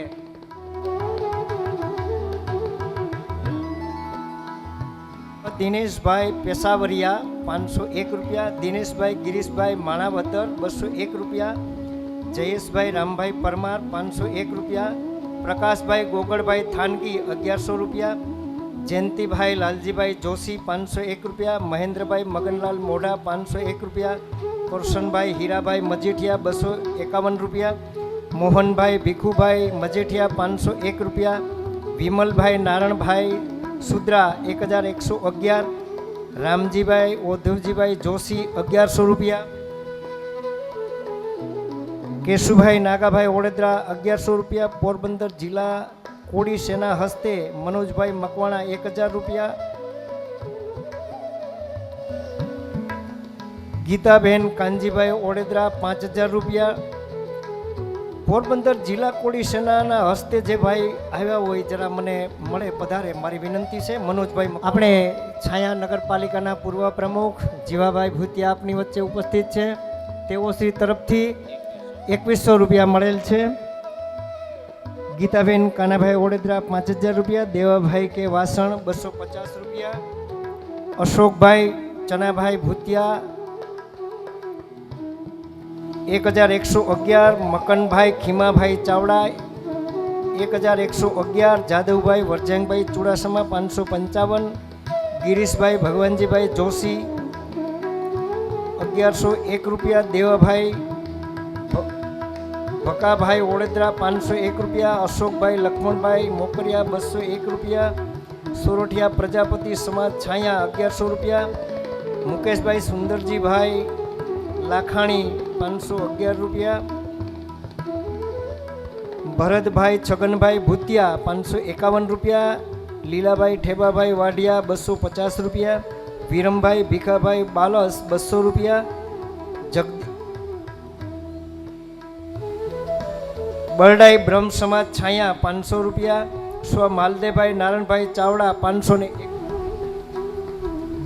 Speaker 4: દિનેશભાઈ પેશાવરિયા 501 રૂપિયા. દિનેશભાઈ ગિરીશભાઈ માણાવતર 201 રૂપિયા. જયેશભાઈ રામભાઈ પરમાર 501 રૂપિયા. પ્રકાશભાઈ ગોગળભાઈ થાનકી 1100 રૂપિયા. જયંતિભાઈ લાલજીભાઈ જોશી 501 રૂપિયા. મહેન્દ્રભાઈ મગનલાલ મોઢા 501 રૂપિયા. કરશનભાઈ હીરાભાઈ મજીઠિયા 251 રૂપિયા. મોહનભાઈ ભીખુભાઈ મજીઠિયા 501 રૂપિયા. વિમલભાઈ નારણભાઈ સુદ્રા 1111. રામજીભાઈ ઓધવજીભાઈ જોશી 1100 રૂપિયા. કેશુભાઈ નાગાભાઈ ઓળેદરા 1100 રૂપિયા. પોરબંદર જિલ્લા કોળી સેના હસ્તે મનોજભાઈ મકવાણા 1000 રૂપિયા. ગીતાબેન કાનજીભાઈ ઓળેદરા 5000 રૂપિયા. પોરબંદર જિલ્લા કોળી સેનાના હસ્તે જે ભાઈ આવ્યા હોય જરા મને મળે પધારે મારી વિનંતી છે. મનોજભાઈ આપણે છાયા નગરપાલિકાના પૂર્વ પ્રમુખ જીવાભાઈ ભૂતિયા આપની વચ્ચે ઉપસ્થિત છે. તેઓ શ્રી તરફથી 2100 રૂપિયા મળેલ છે. ગીતાબેન કાનાભાઈ ઓળેદરા 5000 રૂપિયા. દેવાભાઈ કે વાસણ 250 રૂપિયા. અશોકભાઈ ચનાભાઈ ભૂતિયા 1111. મકનભાઈ ખીમાભાઈ ચાવડા 1111. જાદવભાઈ વરજંગભાઈ ચુડાસમા 555. ગિરીશભાઈ ભગવાનજીભાઈ જોશી 1101 રૂપિયા. દેવાભાઈ ભકાભાઈ ઓળેદરા 501 રૂપિયા. અશોકભાઈ લક્ષ્મણભાઈ મોકરિયા 201 રૂપિયા. સોરઠિયા પ્રજાપતિ સમાજ છાયા 1100 રૂપિયા. મુકેશભાઈ સુંદરજીભાઈ લાખાણી 511 રૂપિયા. ભરતભાઈ છગનભાઈ ભૂતિયા 551 રૂપિયા. લીલાભાઈ ઠેબાભાઈ વાઢિયા 250 રૂપિયા. વિરમભાઈ ભીખાભાઈ બાલસ 200 રૂપિયા. બરડાઈ બ્રહ્મ સમાજ છાયા 500 રૂપિયા. સ્વ માલદેભાઈ નારણભાઈ ચાવડા 501.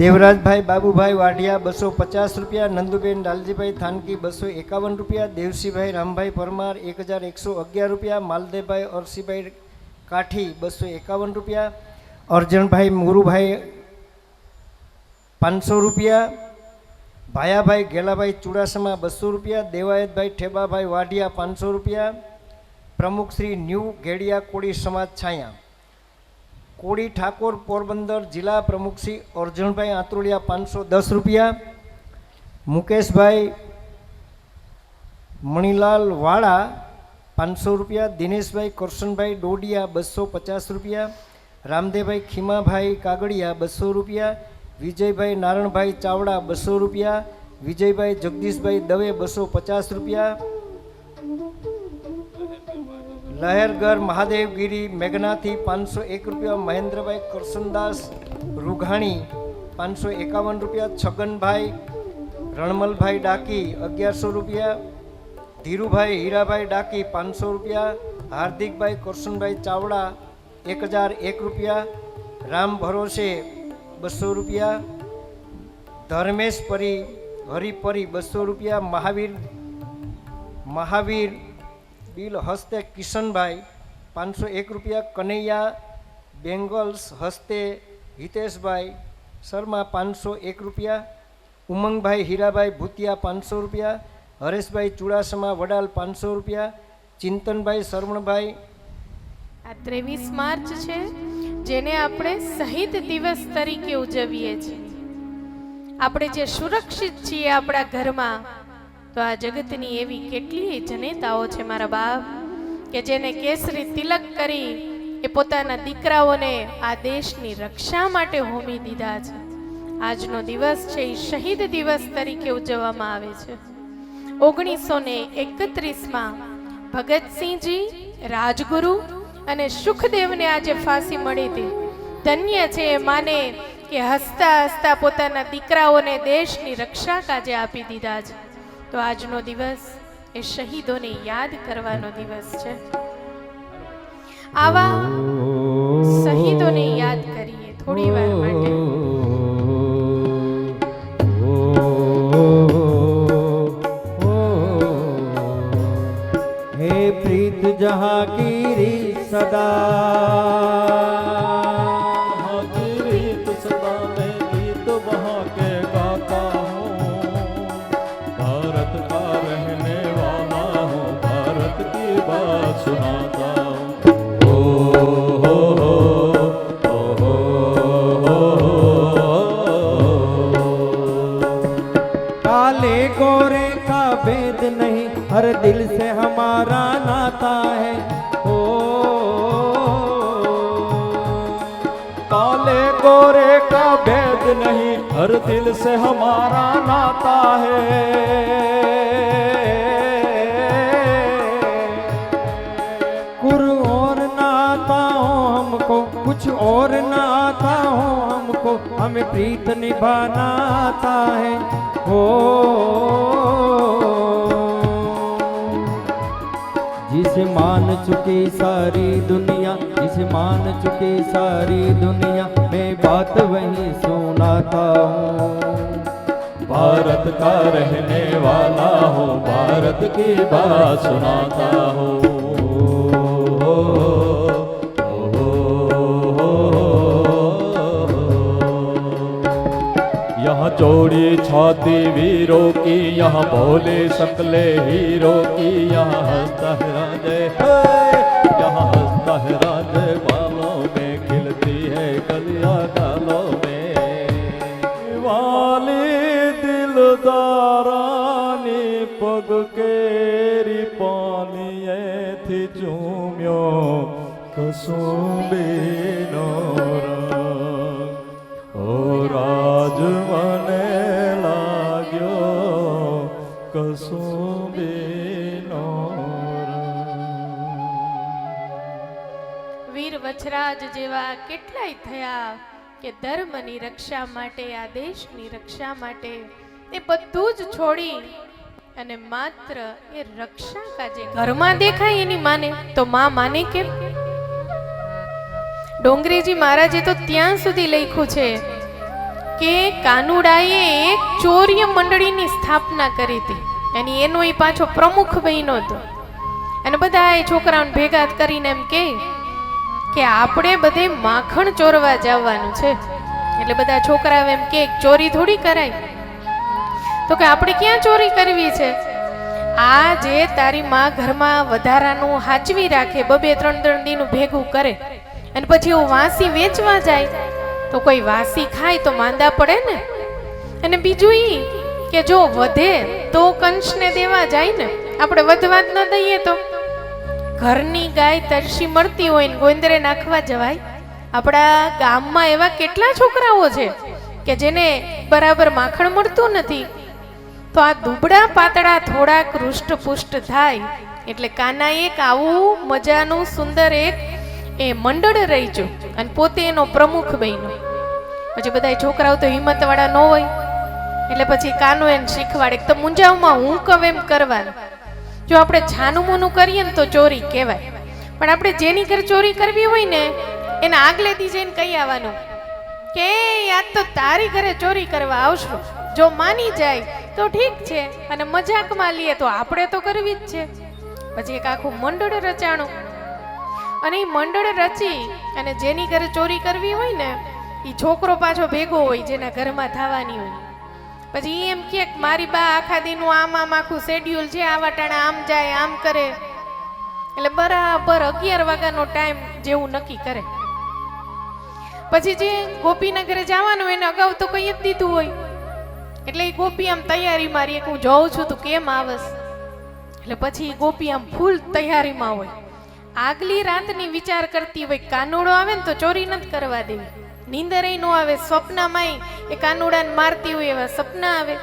Speaker 4: દેવરાજભાઈ બાબુભાઈ વાઢિયા 250 રૂપિયા. નંદુબેન લાલજીભાઈ થાનકી 251 રૂપિયા. દેવસીભાઈ રામભાઈ પરમાર 1111 રૂપિયા. માલદેભાઈ અરસીભાઈ કાઠી 251 રૂપિયા. અર્જણભાઈ મુરુભાઈ 500 રૂપિયા. ભાયાભાઈ ગેલાભાઈ ચુડાસમા 200 રૂપિયા. દેવાયતભાઈ ઠેબાભાઈ વાઢિયા 500 રૂપિયા. પ્રમુખ શ્રી ન્યૂ ગેડિયા કોળી સમાજ છાયા. કોળી ઠાકોર પોરબંદર જિલ્લા પ્રમુખ શ્રી અર્જુનભાઈ આંતરોલિયા 510 રૂપિયા. મુકેશભાઈ મણીલાલ વાળા 500 રૂપિયા. દિનેશભાઈ કરશનભાઈ ડોડિયા 250 રૂપિયા. રામદેવભાઈ ખીમાભાઈ કાગડિયા 200 રૂપિયા. વિજયભાઈ નારણભાઈ ચાવડા 200 રૂપિયા. વિજયભાઈ જગદીશભાઈ દવે 250 રૂપિયા. લહેરગર મહાદેવગીરી મેઘનાથી 501 રૂપિયા. મહેન્દ્રભાઈ કરશનદાસ રૂઘાણી 551 રૂપિયા. છગનભાઈ રણમલભાઈ ડાકી 1100 રૂપિયા. ધીરુભાઈ હીરાભાઈ ડાકી 500 રૂપિયા. હાર્દિકભાઈ કરશનભાઈ ચાવડા 1001 રૂપિયા. રામ ભરોસે 200 રૂપિયા. ધર્મેશ પરી હરિપરી 200 રૂપિયા. મહાવીર બિલ હસ્તે કિશનભાઈ 501 રૂપિયા. કનૈયા બેંગલ્સ હસ્તે હિતેશભાઈ શર્મા 501 રૂપિયા. ઉમંગભાઈ હીરાભાઈ ભૂતિયા 500 રૂપિયા. હરેશભાઈ ચુડાસમા વડાલ 500 રૂપિયા. ચિંતનભાઈ શરવણભાઈ.
Speaker 1: આ 23 માર્ચ છે જેને આપણે શહીદ દિવસ તરીકે ઉજવીએ છીએ. આપણે જે સુરક્ષિત છીએ આપણા ઘરમાં તો આ જગતની એવી કેટલી જનેતાઓ છે મારા બાપ કે જેને કેસરી તિલક કરી એ પોતાના દીકરાઓને આ દેશની રક્ષા માટે હોમી દીધા છે. આજનો દિવસ છે એ શહીદ દિવસ તરીકે ઉજવવામાં આવે છે. 1931માં ભગતસિંહજી, રાજગુરુ અને સુખદેવને આજે ફાંસી મળી હતી. ધન્ય છે એ માને કે હસતા હસતા પોતાના દીકરાઓને દેશની રક્ષા કાજે આપી દીધા છે. તો આજનો દિવસ એ શહીદોને યાદ કરવાનો દિવસ છે. આવા શહીદોને યાદ કરીએ થોડી વાર માટે.
Speaker 2: हे प्रीत जहाँ कीरी सदा
Speaker 3: गीत सदा मैं गीत वहाँ के गाता हूँ. भारत का रहने वाला हूँ, भारत की बात सुनाता हूँ.
Speaker 2: काले गोरे का भेद नहीं, हर दिल से हमारा नाता है. ओ
Speaker 3: काले गोरे का भेद नहीं, हर दिल से हमारा नाता है.
Speaker 2: कुछ और ना आता हो हमको, कुछ और ना आता हो हमको, हमें प्रीत निभाना आता है. हो जिसे मान चुकी सारी दुनिया, जिसे मान चुकी सारी दुनिया, मैं बात वही सुनाता हूँ.
Speaker 3: भारत का रहने वाला हूँ, भारत की बात सुनाता हूँ. यहाँ जोड़ी छाती वीरों की, यहाँ बोले सकले हीरो की, यहाँ हंसता है राजे, यहाँ हंसता है राजे बालों में, खिलती है कलियां गालों में. वाली दिलदारानी पग केरी पानी थी चूम्यो कसुंबीनो रंग. ओ राज मने लाग्यो कसुंबीनो रंग.
Speaker 1: વીર વછરાજ જેવા કેટલાય થયા કે ધર્મની રક્ષા માટે, આ દેશની રક્ષા માટે એ બધું જ છોડી અને માત્ર એ રક્ષા કાજે ઘરમાં દેખાય એની માને તો માં માને કેમ? ડોંગરેજી મહારાજે તો ત્યાં સુધી લખ્યું છે કે કાનુડાએ એક ચોર્ય મંડળીની સ્થાપના કરી હતી અને એનો એ પાછો પ્રમુખ બન્યો હતો. અને બધા છોકરાઓને ભેગા કરીને એમ કે આપણે બધે માખણ ચોરવા જવાનું છે. એટલે બધા છોકરાઓ એમ કે ચોરી થોડી કરાય, તો કે આપણે ક્યાં ચોરી કરવી છે? આ જે તારી માં ઘરમાં વધારાનું હાચવી રાખે, 2-3 દીનું ભેગું કરે અને પછી એવું વાસી વેચવા જાય તો કોઈ વાસી ખાય તો માંદા પડે ને. અને બીજું ઈ કે જો વધે તો કંસને દેવા જાય ને, આપણે વધવા જ ન દઈએ તો ઘરની ગાય તરસી મળતી હોય ને ગોંદરે નાખવા જવાય? આપણા ગામમાં એવા કેટલા છોકરાઓ છે કે જેને બરાબર માખણ મળતું નથી. તો આ દુબળા પાતળા થોડાક હૃષ્ટપુષ્ટ થાય એટલે કાના એક આવું મજાનું સુંદર એક એ મંડળ રહીજો અને પોતે એનો પ્રમુખ બન્યો. પછી બધા છોકરાઓ તો હિંમત વાળા ન હોય એટલે પછી કાનો એને શીખવાડે તો મુંજાવમાં હું કવ એમ કરવાનું. જો આપણે છાનું મોનું કરીએ ને તો ચોરી કહેવાય, પણ આપણે જેની ઘર ચોરી કરવી હોય ને એને આગલે દી જઈને કહી આવવાનું કે આજ તો તારી ઘરે ચોરી કરવા આવશું. જો માની જાય તો ઠીક છે અને મજાકમાં લઈએ તો આપણે તો કરવી જ છે. પછી એક આખું મંડળ રચાણું અને એ મંડળ રચી અને જેની ઘરે ચોરી કરવી હોય ને એ છોકરો પાછો ભેગો હોય જેના ઘરમાં થવાની હોય. પછી એમ કે મારી બા આખા દીનું આમ આખું શેડ્યુલ છે, આવા ટાણા આમ જાય આમ કરે, એટલે બરાબર 11 વાગ્યાનો ટાઈમ જેવું નક્કી કરે. પછી જે ગોપીના ઘરે જવાનું એને અગાઉ તો કહી જ દીધું હોય એટલે એ ગોપી આમ તૈયારી મારી હું જોઉં છું તું કેમ આવસ. એટલે પછી ગોપી આમ ફૂલ તૈયારીમાં હોય. આગલી રાતની વિચાર કરતી હોય કાનુડો આવે ને તો ચોરી નથી કરવા દેવી. નીંદર નો આવે, સ્વપ્નમાં એ કાનુડાને મારતી હોય એવા સપના આવે.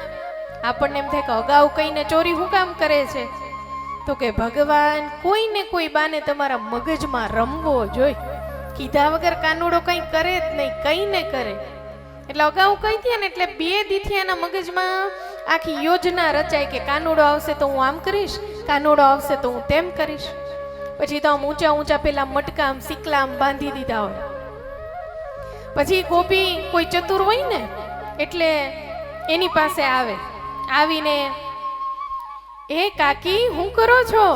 Speaker 1: આપણને એમ થાય કે અગાઉ કહીને ચોરી હું કામ કરે છે? તો કે ભગવાન કોઈને કોઈ બાને તમારા મગજમાં રમવો જોઈ. કીધા વગર કાનુડો કંઈ કરે જ નહીં, કંઈ ને કરે. એટલે અગાઉ કહી દે ને એટલે 2 દીથી એના મગજમાં આખી યોજના રચાય કે કાનુડો આવશે તો હું આમ કરીશ, કાનુડો આવશે તો હું તેમ કરીશ. પછી તો આમ ઊંચા ઊંચા પેલા મટકા આમ સિકલા આમ બાંધી દીધા હોય. પછી ગોપી કોઈ ચતુર હોય ને એટલે એની પાસે આવે. આવીને એ કાકી હું કરો છો?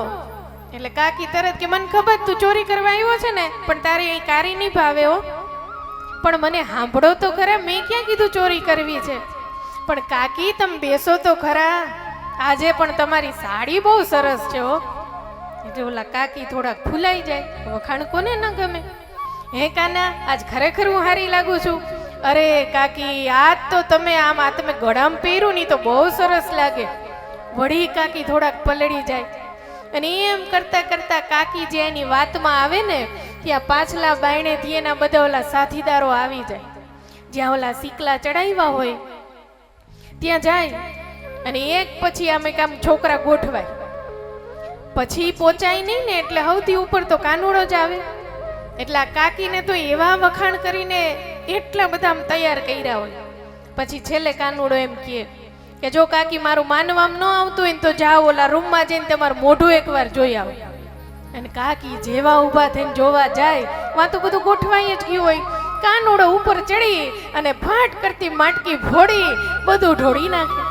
Speaker 1: એટલે કાકી તરત કે મને ખબર તું ચોરી કરવા આવ્યો છે ને, પણ તારી અહીં કારી નહીં ભાવે હો. પણ મને સાંભળો તો ખરા, મેં ક્યાં કીધું ચોરી કરવી છે? પણ કાકી તમે બેસો તો ખરા, આજે પણ તમારી સાડી બહુ સરસ છે હો. એટલે ઓલા કાકી થોડાક ફૂલાઈ જાય. વખાણ કોને ન ગમે? હે કાના આજ ખરેખર હું હારી લાગુ છું. અરે કાકી આજ તો તમે આમ આ તમે ગળામાં પહેર્યું ની તો બહુ સરસ લાગે. વળી કાકી થોડાક પલળી જાય. અને એમ કરતા કરતા કાકી જે એની વાતમાં આવે ને ત્યાં પાછલા બાયણેથી એના બધા ઓલા સાથીદારો આવી જાય. જ્યાં ઓલા સિકલા ચડાવ્યા હોય ત્યાં જાય અને એક પછી આમે કામ છોકરા ગોઠવાય. પછી પહોંચાય નહીં ને એટલે સૌથી ઉપર તો કાનુડો જ આવે. એટલે આ કાકીને તો એવા વખાણ કરીને એટલા બધા આમ તૈયાર કર્યા હોય. પછી છેલ્લે કાનુડો એમ કહે કે જો કાકી મારું માનવામાં ન આવતું હોય ને તો જાઓ ઓલા રૂમમાં જઈને તમારું મોઢું એકવાર જોઈ આવો. અને કાકી જેવા ઊભા થઈને જોવા જાય વાં તો બધું ગોઠવાઈ જ ગયું હોય. કાનુડો ઉપર ચડી અને ફાટ કરતી માટકી ફોડી બધું ઢોળી નાખે.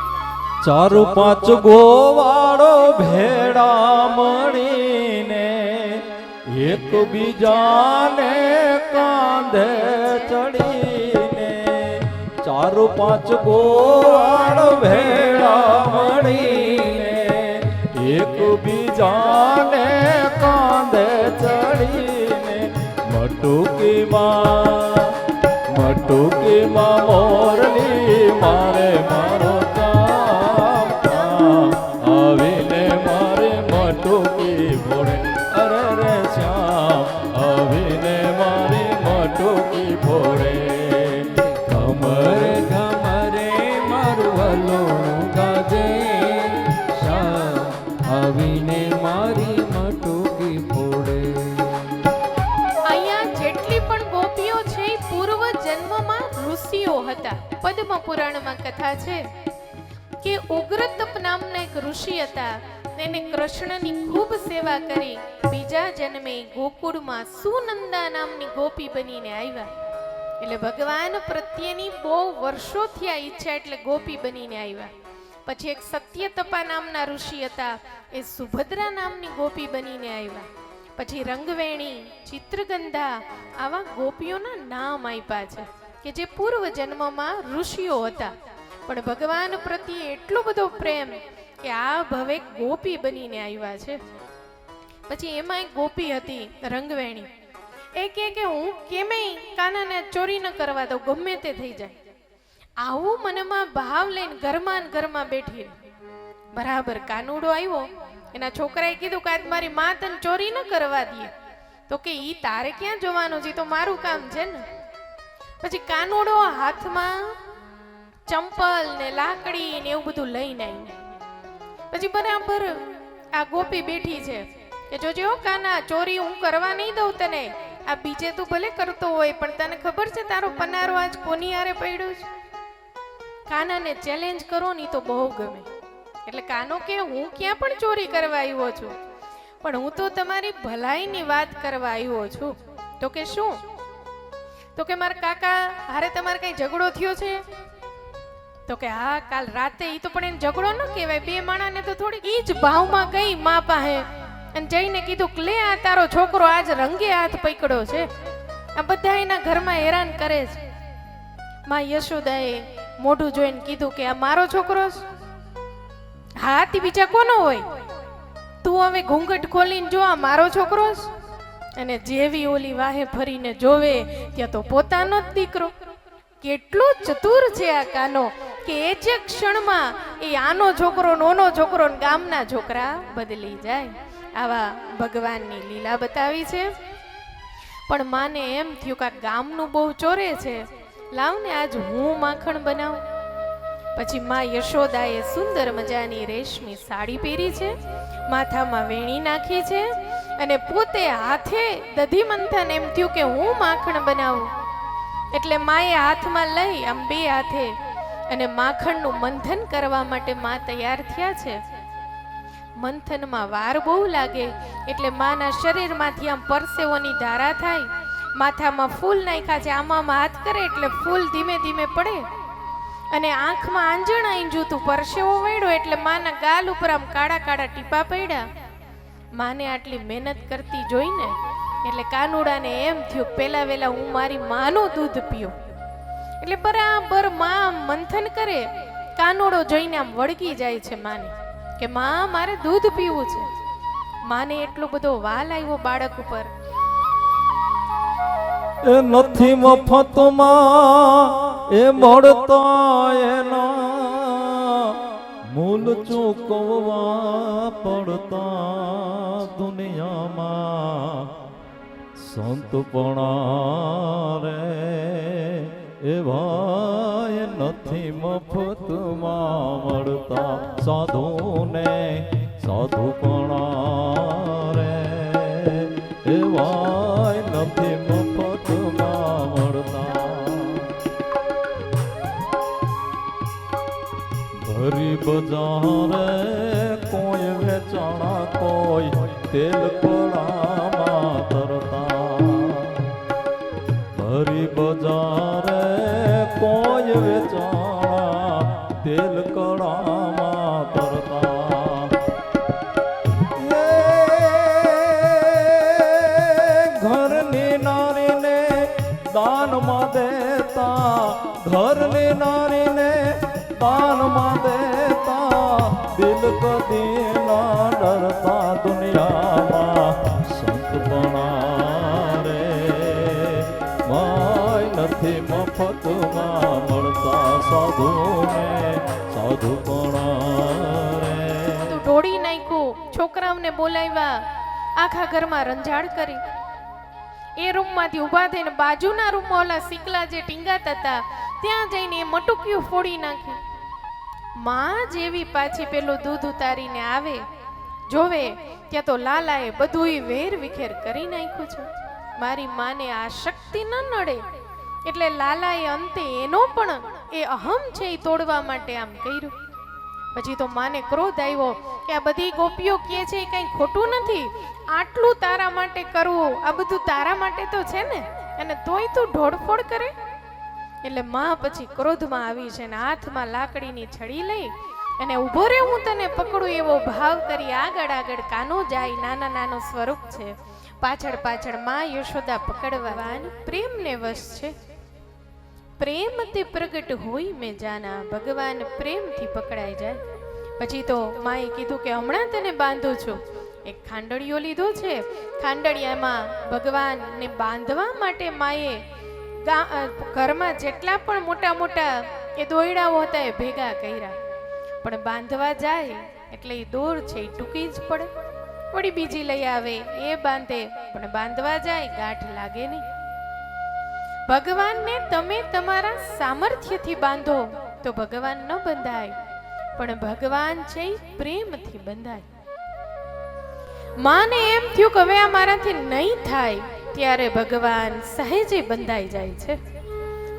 Speaker 3: 4-5 ગોવાળો ભેડા મળીને એકબીજાને કાંધે ચડીને 4-5 ગોવાળો ભેડા મળીને એકબીજાને કાંધે ચડીને મટુકીમાં મોરલી મારે મારો કામ આવીને મારે મટુકી ફોડે. અરે રે શ્યામ આવીને મારી મટુકી ફોડે.
Speaker 2: ઘમરે ઘમરે મારું વલોણું ગાજે, શ્યામ આવીને મારી મટુકી ફોડે.
Speaker 1: અહીંયા જેટલી પણ ગોપીઓ છે એ પૂર્વ જન્મમાં ઋષિઓ હતા. પદ્મ પુરાણમાં કથા છે કે ઉગ્રતપ નામના એક ઋષિ હતા. એને કૃષ્ણની ખૂબ સેવા કરી બીજા જન્મે ગોકુળમાં સુનંદા નામની ગોપી બનીને આવ્યા. એટલે ભગવાન પ્રત્યેની બહુ વર્ષોથી આ ઈચ્છા એટલે ગોપી બનીને આવ્યા. પછી એક સત્યતપા નામના ઋષિ હતા. એ સુભદ્રા નામની ગોપી બનીને આવ્યા. પછી રંગવેણી, ચિત્રગંધા આવા ગોપીઓના નામ આપ્યા છે કે જે પૂર્વ જન્મમાં ઋષિઓ હતા. પણ ભગવાન પ્રત્યે એટલો બધો પ્રેમ કે આ ભવે ગોપી બનીને આવ્યા છે. પછી એમાં એક ગોપી હતી રંગવેણી. એ કે હું કેમેય કાનાને ચોરી ન કરવા દઉં, ગમે તે થઈ જાય. આવું મનમાં ભાવ લઈને ઘરમાં બેઠી. બરાબર કાનુડો આવ્યો. એના છોકરાએ કીધું કે આજ મારી માં તને ચોરી ન કરવા દે. તો કે ઈ તારે ક્યાં જવાનું છે, તો મારું કામ છે ને. પછી કાનુડો હાથમાં ચંપલ ને લાકડી ને એવું બધું લઈને આવ્યો. પછી બરાબર આ ગોપી બેઠી છે કે જોજો કાના ચોરી હું કરવા નહીં દઉં તને. આ બીજે તું ભલે કરતો હોય પણ તને ખબર છે તારો પનારો આજ કોની હારે પડ્યો છે? કાનાને ચેલેન્જ કરો ને તો બહુ ગમે. એટલે કાનો કે હું ક્યાં પણ ચોરી કરવા આવ્યો છું, પણ હું તો તમારી ભલાઈની વાત કરવા આવ્યો છું. તો કે શું? તો કે મારા કાકા હારે તમારે કઈ ઝઘડો થયો છે? તો કે હા કાલ રાતે. ઈ તો પણ એને ઝઘડો ન કહેવાય. બે માણાને તો થોડી ઈ જ ભાવમાં ગઈ માં પાસે અને જઈને કીધું કે લે આ તારો છોકરો આજ રંગે હાથ પકડ્યો છે. આ બધા એના ઘરમાં હેરાન કરે છે. માં યશોદાએ મોઢું જોઈને કીધું કે આ મારો છોકરો છે? હા તે બીજા કોનો હોય? તું હવે ઘૂંઘટ ખોલીને જો આ મારો છોકરો છે. અને જેવી ઓલી વાહે ફરીને જોવે ત્યાં તો પોતાનો જ દીકરો. કેટલો ચતુર છે આ કાનો કે એ જ ક્ષણમાં એ આનો છોકરો નોનો છોકરો ને ગામના છોકરા બદલી જાય. આવા ભગવાનની લીલા બતાવી છે. પણ માને એમ થયું કે આ ગામનું બહુ ચોરે છે, લાવ ને આજ હું માખણ બનાવું. પછી માં યશોદાએ સુંદર મજાની રેશમી સાડી પહેરી છે, માથામાં વેણી નાખી છે અને પોતે હાથે દધી મંથન એમ થયું કે હું માખણ બનાવું. એટલે માએ હાથમાં લઈ આમ બે હાથે અને માખણનું મંથન કરવા માટે માં તૈયાર થયા છે. મંથનમાં વાર બહુ લાગે એટલે માના શરીરમાંથી આમ પરસેવોની ધારા થાય. માથામાં ફૂલ નાખ્યા છે, આમાં હાથ કરે એટલે ફૂલ ધીમે ધીમે પડે અને આંખમાં આંજણ આંજ્યું તું, પરસેવો વળ્યો એટલે માના ગાલ ઉપર આમ કાળા કાળા ટીપા પડ્યા. માને આટલી મહેનત કરતી જોઈને એટલે કાનુડાને એમ થયું પેલા વેલા હું મારી માનું દૂધ પીઉં. એટલે બરાબર માં મંથન કરે, કાનુડો જોઈને આમ વળગી જાય છે માને કે માં મારે દૂધ પીવું છે. માને એટલો બધો વાલ આવ્યો બાળક ઉપર.
Speaker 3: એ નથી મફતમાં એ મળતા એના મૂલ ચૂકવવા પડતા દુનિયામાં સંતપણા રે એવા એ નથી મફતમાં મળતા સાધુને સાધુપણા રે એવા નથી મફતમાં મળતા. ભરી બજારે કોઈ વેચાણા કોઈ તેલ કળામાં તરતા. ભરી બજારે કોઈ વેચાણા તેલ કળામાં તરતા. ઘરની નારીને દાનમાં દેતા, ઘરની નારીને દાનમાં દેતા, દિલ કદી ના ડરતા દુનિયામાં સંતપણા રે માય નથી મફતમાં મળતા સાધુને સાધુપણા રે.
Speaker 1: તું ઢોળી નાખ્યું, છોકરાઓને બોલાવ્યા, આખા ઘરમાં રંજાડ કરી. એ રૂમમાંથી ઊભા થઈને બાજુના રૂમમાં ઓલા સિકલા જે ટીંગાતા હતા ત્યાં જઈને એ મટુકિયું ફોડી નાખ્યું. માં જેવી પાછી પેલું દૂધ ઉતારીને આવે જોવે ત્યાં તો લાલાએ બધુંય વેર વિખેર કરી નાખ્યું છે. મારી માને આ શક્તિ ન નડે એટલે લાલાએ અંતે એનો પણ એ અહમ છે એ તોડવા માટે આમ કર્યું. પછી તો માને ક્રોધ આવ્યો કે આ બધી ગોપીઓ કહે છે એ કઈ ખોટું નથી, આટલું તારા માટે કરવું, આ બધું તારા માટે તો છે ને, અને તોય તું ઢોળફોડ કરે. એટલે માં પછી ક્રોધમાં આવી છે ને હાથમાં લાકડીની છડી લઈ અને ઊભો રે હું તને પકડું એવો ભાવ કરી આગળ આગળ કાનો જાય. નાના નાનો સ્વરૂપ છે, પાછળ પાછળ માં યશોદા પકડવા પ્રેમને વશ છે. પ્રેમથી પ્રગટ હોય મેં જાના, ભગવાન પ્રેમથી પકડાઈ જાય. પછી તો માએ કીધું કે હમણાં તને બાંધું છું. એક ખાંડળિયો લીધો છે, ખાંડળિયામાં ભગવાનને બાંધવા માટે માએ ઘરમાં જેટલા પણ મોટા મોટા એ દોયડાઓ હતા એ ભેગા કર્યા. પણ બાંધવા જાય એટલે એ દોર છે એ ટૂંકી જ પડે, વળી બીજી લઈ આવે એ બાંધે, પણ બાંધવા જાય ગાંઠ લાગે નહીં. ભગવાનને તમે તમારા સામર્થ્યથી બાંધો તો ભગવાન ન બંધાય, પણ ભગવાન છે પ્રેમથી બંધાય. માને એમ થયું કે હવે આ મારાથી નહીં થાય ત્યારે ભગવાન સહેજે બંધાઈ જાય છે.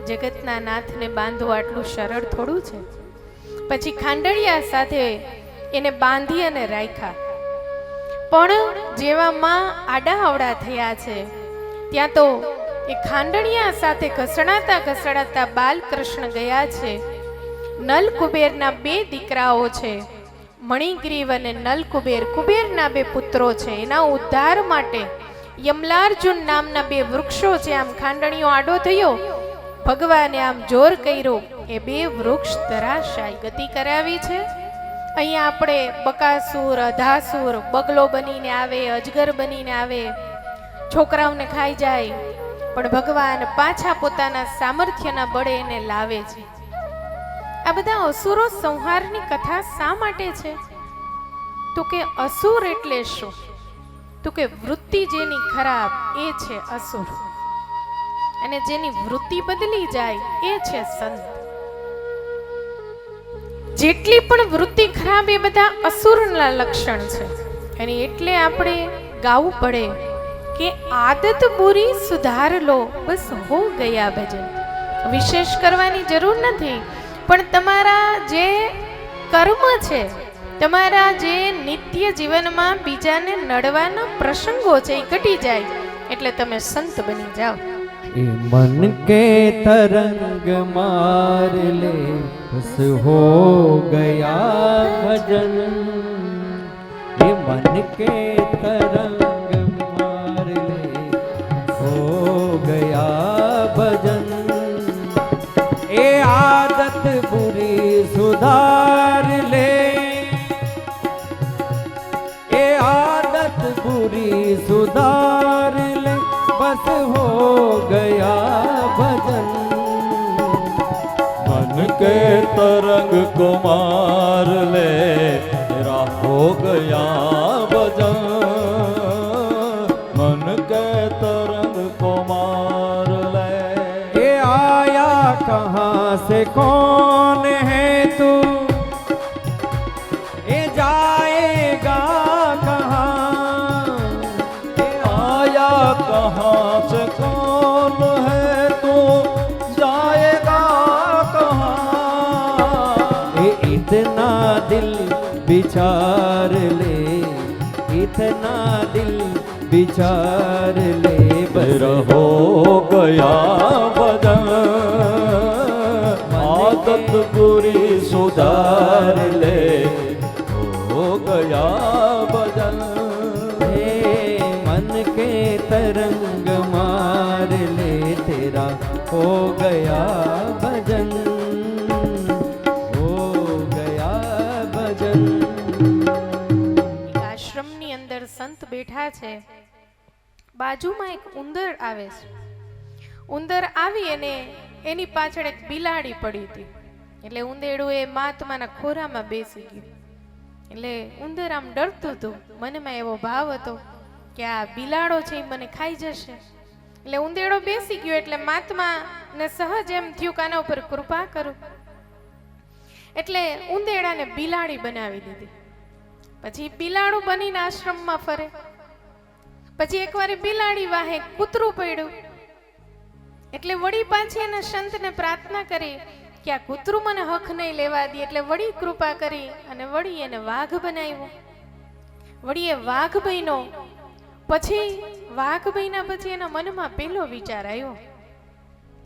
Speaker 1: જગતના નાથને બાંધવું આટલું સરળ થોડું છે. પછી ખાંડળિયા સાથે એને બાંધી અને રાખ્યા. પણ જેવા માં આડા અવડા થયા છે ત્યાં તો એ ખાંડણિયા સાથે ઘસડાતા ઘસડાતા બાલકૃષ્ણ ગયા છે. નલ કુબેરના બે દીકરાઓ છે, મણિગ્રીવ અને નલ કુબેર. કુબેરના બે પુત્રો છે. એના ઉદ્ધાર માટે યમલાર્જુન નામના બે વૃક્ષો છે. આમ ખાંડણીઓ આડો થયો, ભગવાને આમ જોર કર્યો, એ બે વૃક્ષ ધરાશાય ગતિ કરાવી છે. અહીંયા આપણે બકાસુર, અધાસુર બગલો બનીને આવે, અજગર બનીને આવે, છોકરાઓને ખાઈ જાય, પણ ભગવાન પાછા પોતાના સામર્થ્યના બળે એને લાવે છે. આ બધા અસુરો સંહારની કથા શા માટે છે? તો કે અસુર એટલે શું? તો કે વૃત્તિ જેની ખરાબ એ છે અસુર, અને જેની વૃત્તિ બદલી જાય એ છે સંત. જેટલી પણ વૃત્તિ ખરાબ એ બધા અસુરના લક્ષણ છે. અને એટલે આપણે ગાવું પડે કે આદત બુરી સુધાર લો, બસ હો ગયા ભજન. વિશેષ કરવાની જરૂર નથી, પણ તમારા જે કર્મ છે, તમારા જે નિત્ય જીવનમાં બીજાને નડવાના પ્રસંગો છે એ ઘટી જાય એટલે તમે સંત બની જાઓ.
Speaker 2: ये मन के तरंग मार ले, बस हो गया भजन. ये मन के तरंग मार ले, हो गया भजन. ये आदत बुरी सुधार ले, ये आदत बुरी सुधार ले, बस हो गया भजन.
Speaker 3: मन के तरंग को मार ले, तेरा हो गया भजन. मन के तरंग को मार ले.
Speaker 2: ये आया कहाँ से कौन है तू, ये जाएगा कहाँ.
Speaker 3: ये आया कहाँ से कौन है तू, जाएगा कहाँ.
Speaker 2: ये इतना दिल विचार ले, इतना दिल विचार ले,
Speaker 3: तेरा हो गया भजन. आदत बुरी सुधार ले, हो गया भजन.
Speaker 2: हे मन के तरंग मार ले, तेरा हो गया भजन, हो गया भजन.
Speaker 1: એક આશ્રમની અંદર સંત બેઠા છે, બાજુમાં એક ઉંદર આવે છે. ઉંદર આવી અને એની પાછળ એક બિલાડી પડી હતી. એટલે ઉંદેડું એ મહાત્માના ખોરામાં બેસી ગયું. એટલે ઉંદર આમ ડરતું હતું, મનમાં એવો ભાવ હતો કે આ બિલાડો છે એ મને ખાઈ જશે. એટલે ઉંદેડો બેસી ગયો એટલે મહાત્મા ને સહજ એમ થયું કે આના ઉપર કૃપા કરું. એટલે ઉંદેડાને બિલાડી બનાવી દીધી. પછી બિલાડું બનીને આશ્રમમાં ફરે. પછી એકવાર બિલાડી વાહે કૂતરું પડ્યું. એટલે વળી પાછી એના સંતને પ્રાર્થના કરી કે આ કૂતરું મને હક નહીં લેવા દે. એટલે વળી કૃપા કરી અને વળી એને વાઘ બનાવ્યો. વળી એ વાઘ બન્યો. પછી વાઘ બન્યા પછી એના મનમાં પેલો વિચાર આવ્યો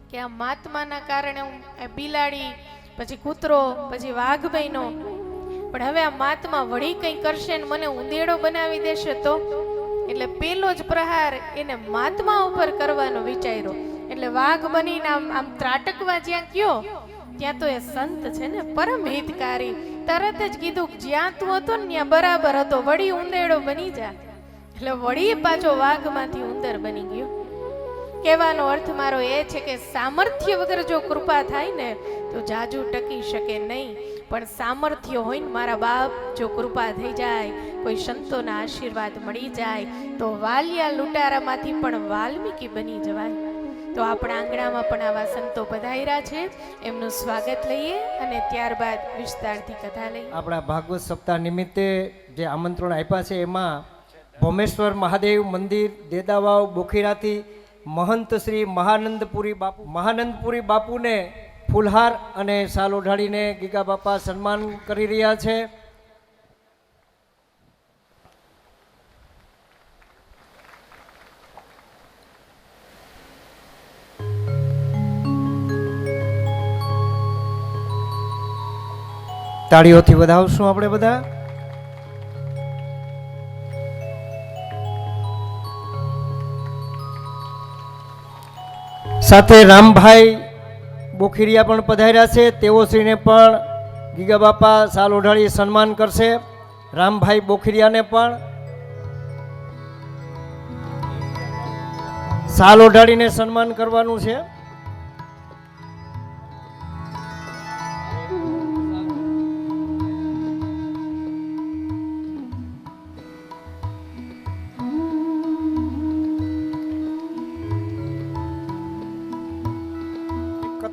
Speaker 1: કે આ મહાત્માના કારણે હું બિલાડી, પછી કૂતરો, પછી વાઘ બન્યો, પણ હવે આ મહાત્મા વળી કંઈ કરશે ને મને ઉંદેડો બનાવી દેશે તો. એટલે પેલો જ પ્રહાર એને મહાત્મા ઉપર કરવાનો વિચાર્યો. એટલે વાઘ બનીને આમ ત્રાટકવા જ્યાં ગયો ત્યાં તો એ સંત છે ને પરમ હિતકારી, તરત જ કીધું જ્યાં તું હતો ને ત્યાં બરાબર હતો, વળી ઉંદેડો બની જા. એટલે વળી પાછો વાઘમાંથી ઉંદર બની ગયો. કહેવાનો અર્થ મારો એ છે કે સામર્થ્ય વગર જો કૃપા થાય ને તો જાજુ ટકી શકે નહીં, પણ સામર્થ્ય હોય ને મારા બાપ જો કૃપા થઈ જાય, કોઈ સંતોના આશીર્વાદ મળી જાય તો વાલિયા લૂંટારામાંથી પણ વાલ્મીકી બની જવાય. તો આપણા આંગણામાં પણ આવા સંતો પધાર્યા છે, એમનું સ્વાગત લઈએ અને ત્યારબાદ વિસ્તારથી કથા લઈએ.
Speaker 4: આપણા ભાગવત સપ્તાહ નિમિત્તે જે આમંત્રણ આપ્યા છે એમાં ભોમેશ્વર મહાદેવ મંદિર દેદાવાવ બોખીરાથી મહંત શ્રી મહાનંદપુરી બાપુને ફૂલહાર અને શાલ ઓઢાડીને ગીગા બાપા સન્માન કરી રહ્યા છે. તાળીઓથી વધાવશું આપણે બધા. સાથે રામભાઈ બોખીરિયા પણ પધાર્યા છે, તેઓ શ્રીને પણ ગીગા બાપા શાલ ઓઢાડી સન્માન કરશે. રામભાઈ બોખીરિયાને પણ શાલ ઓઢાડીને સન્માન કરવાનું છે.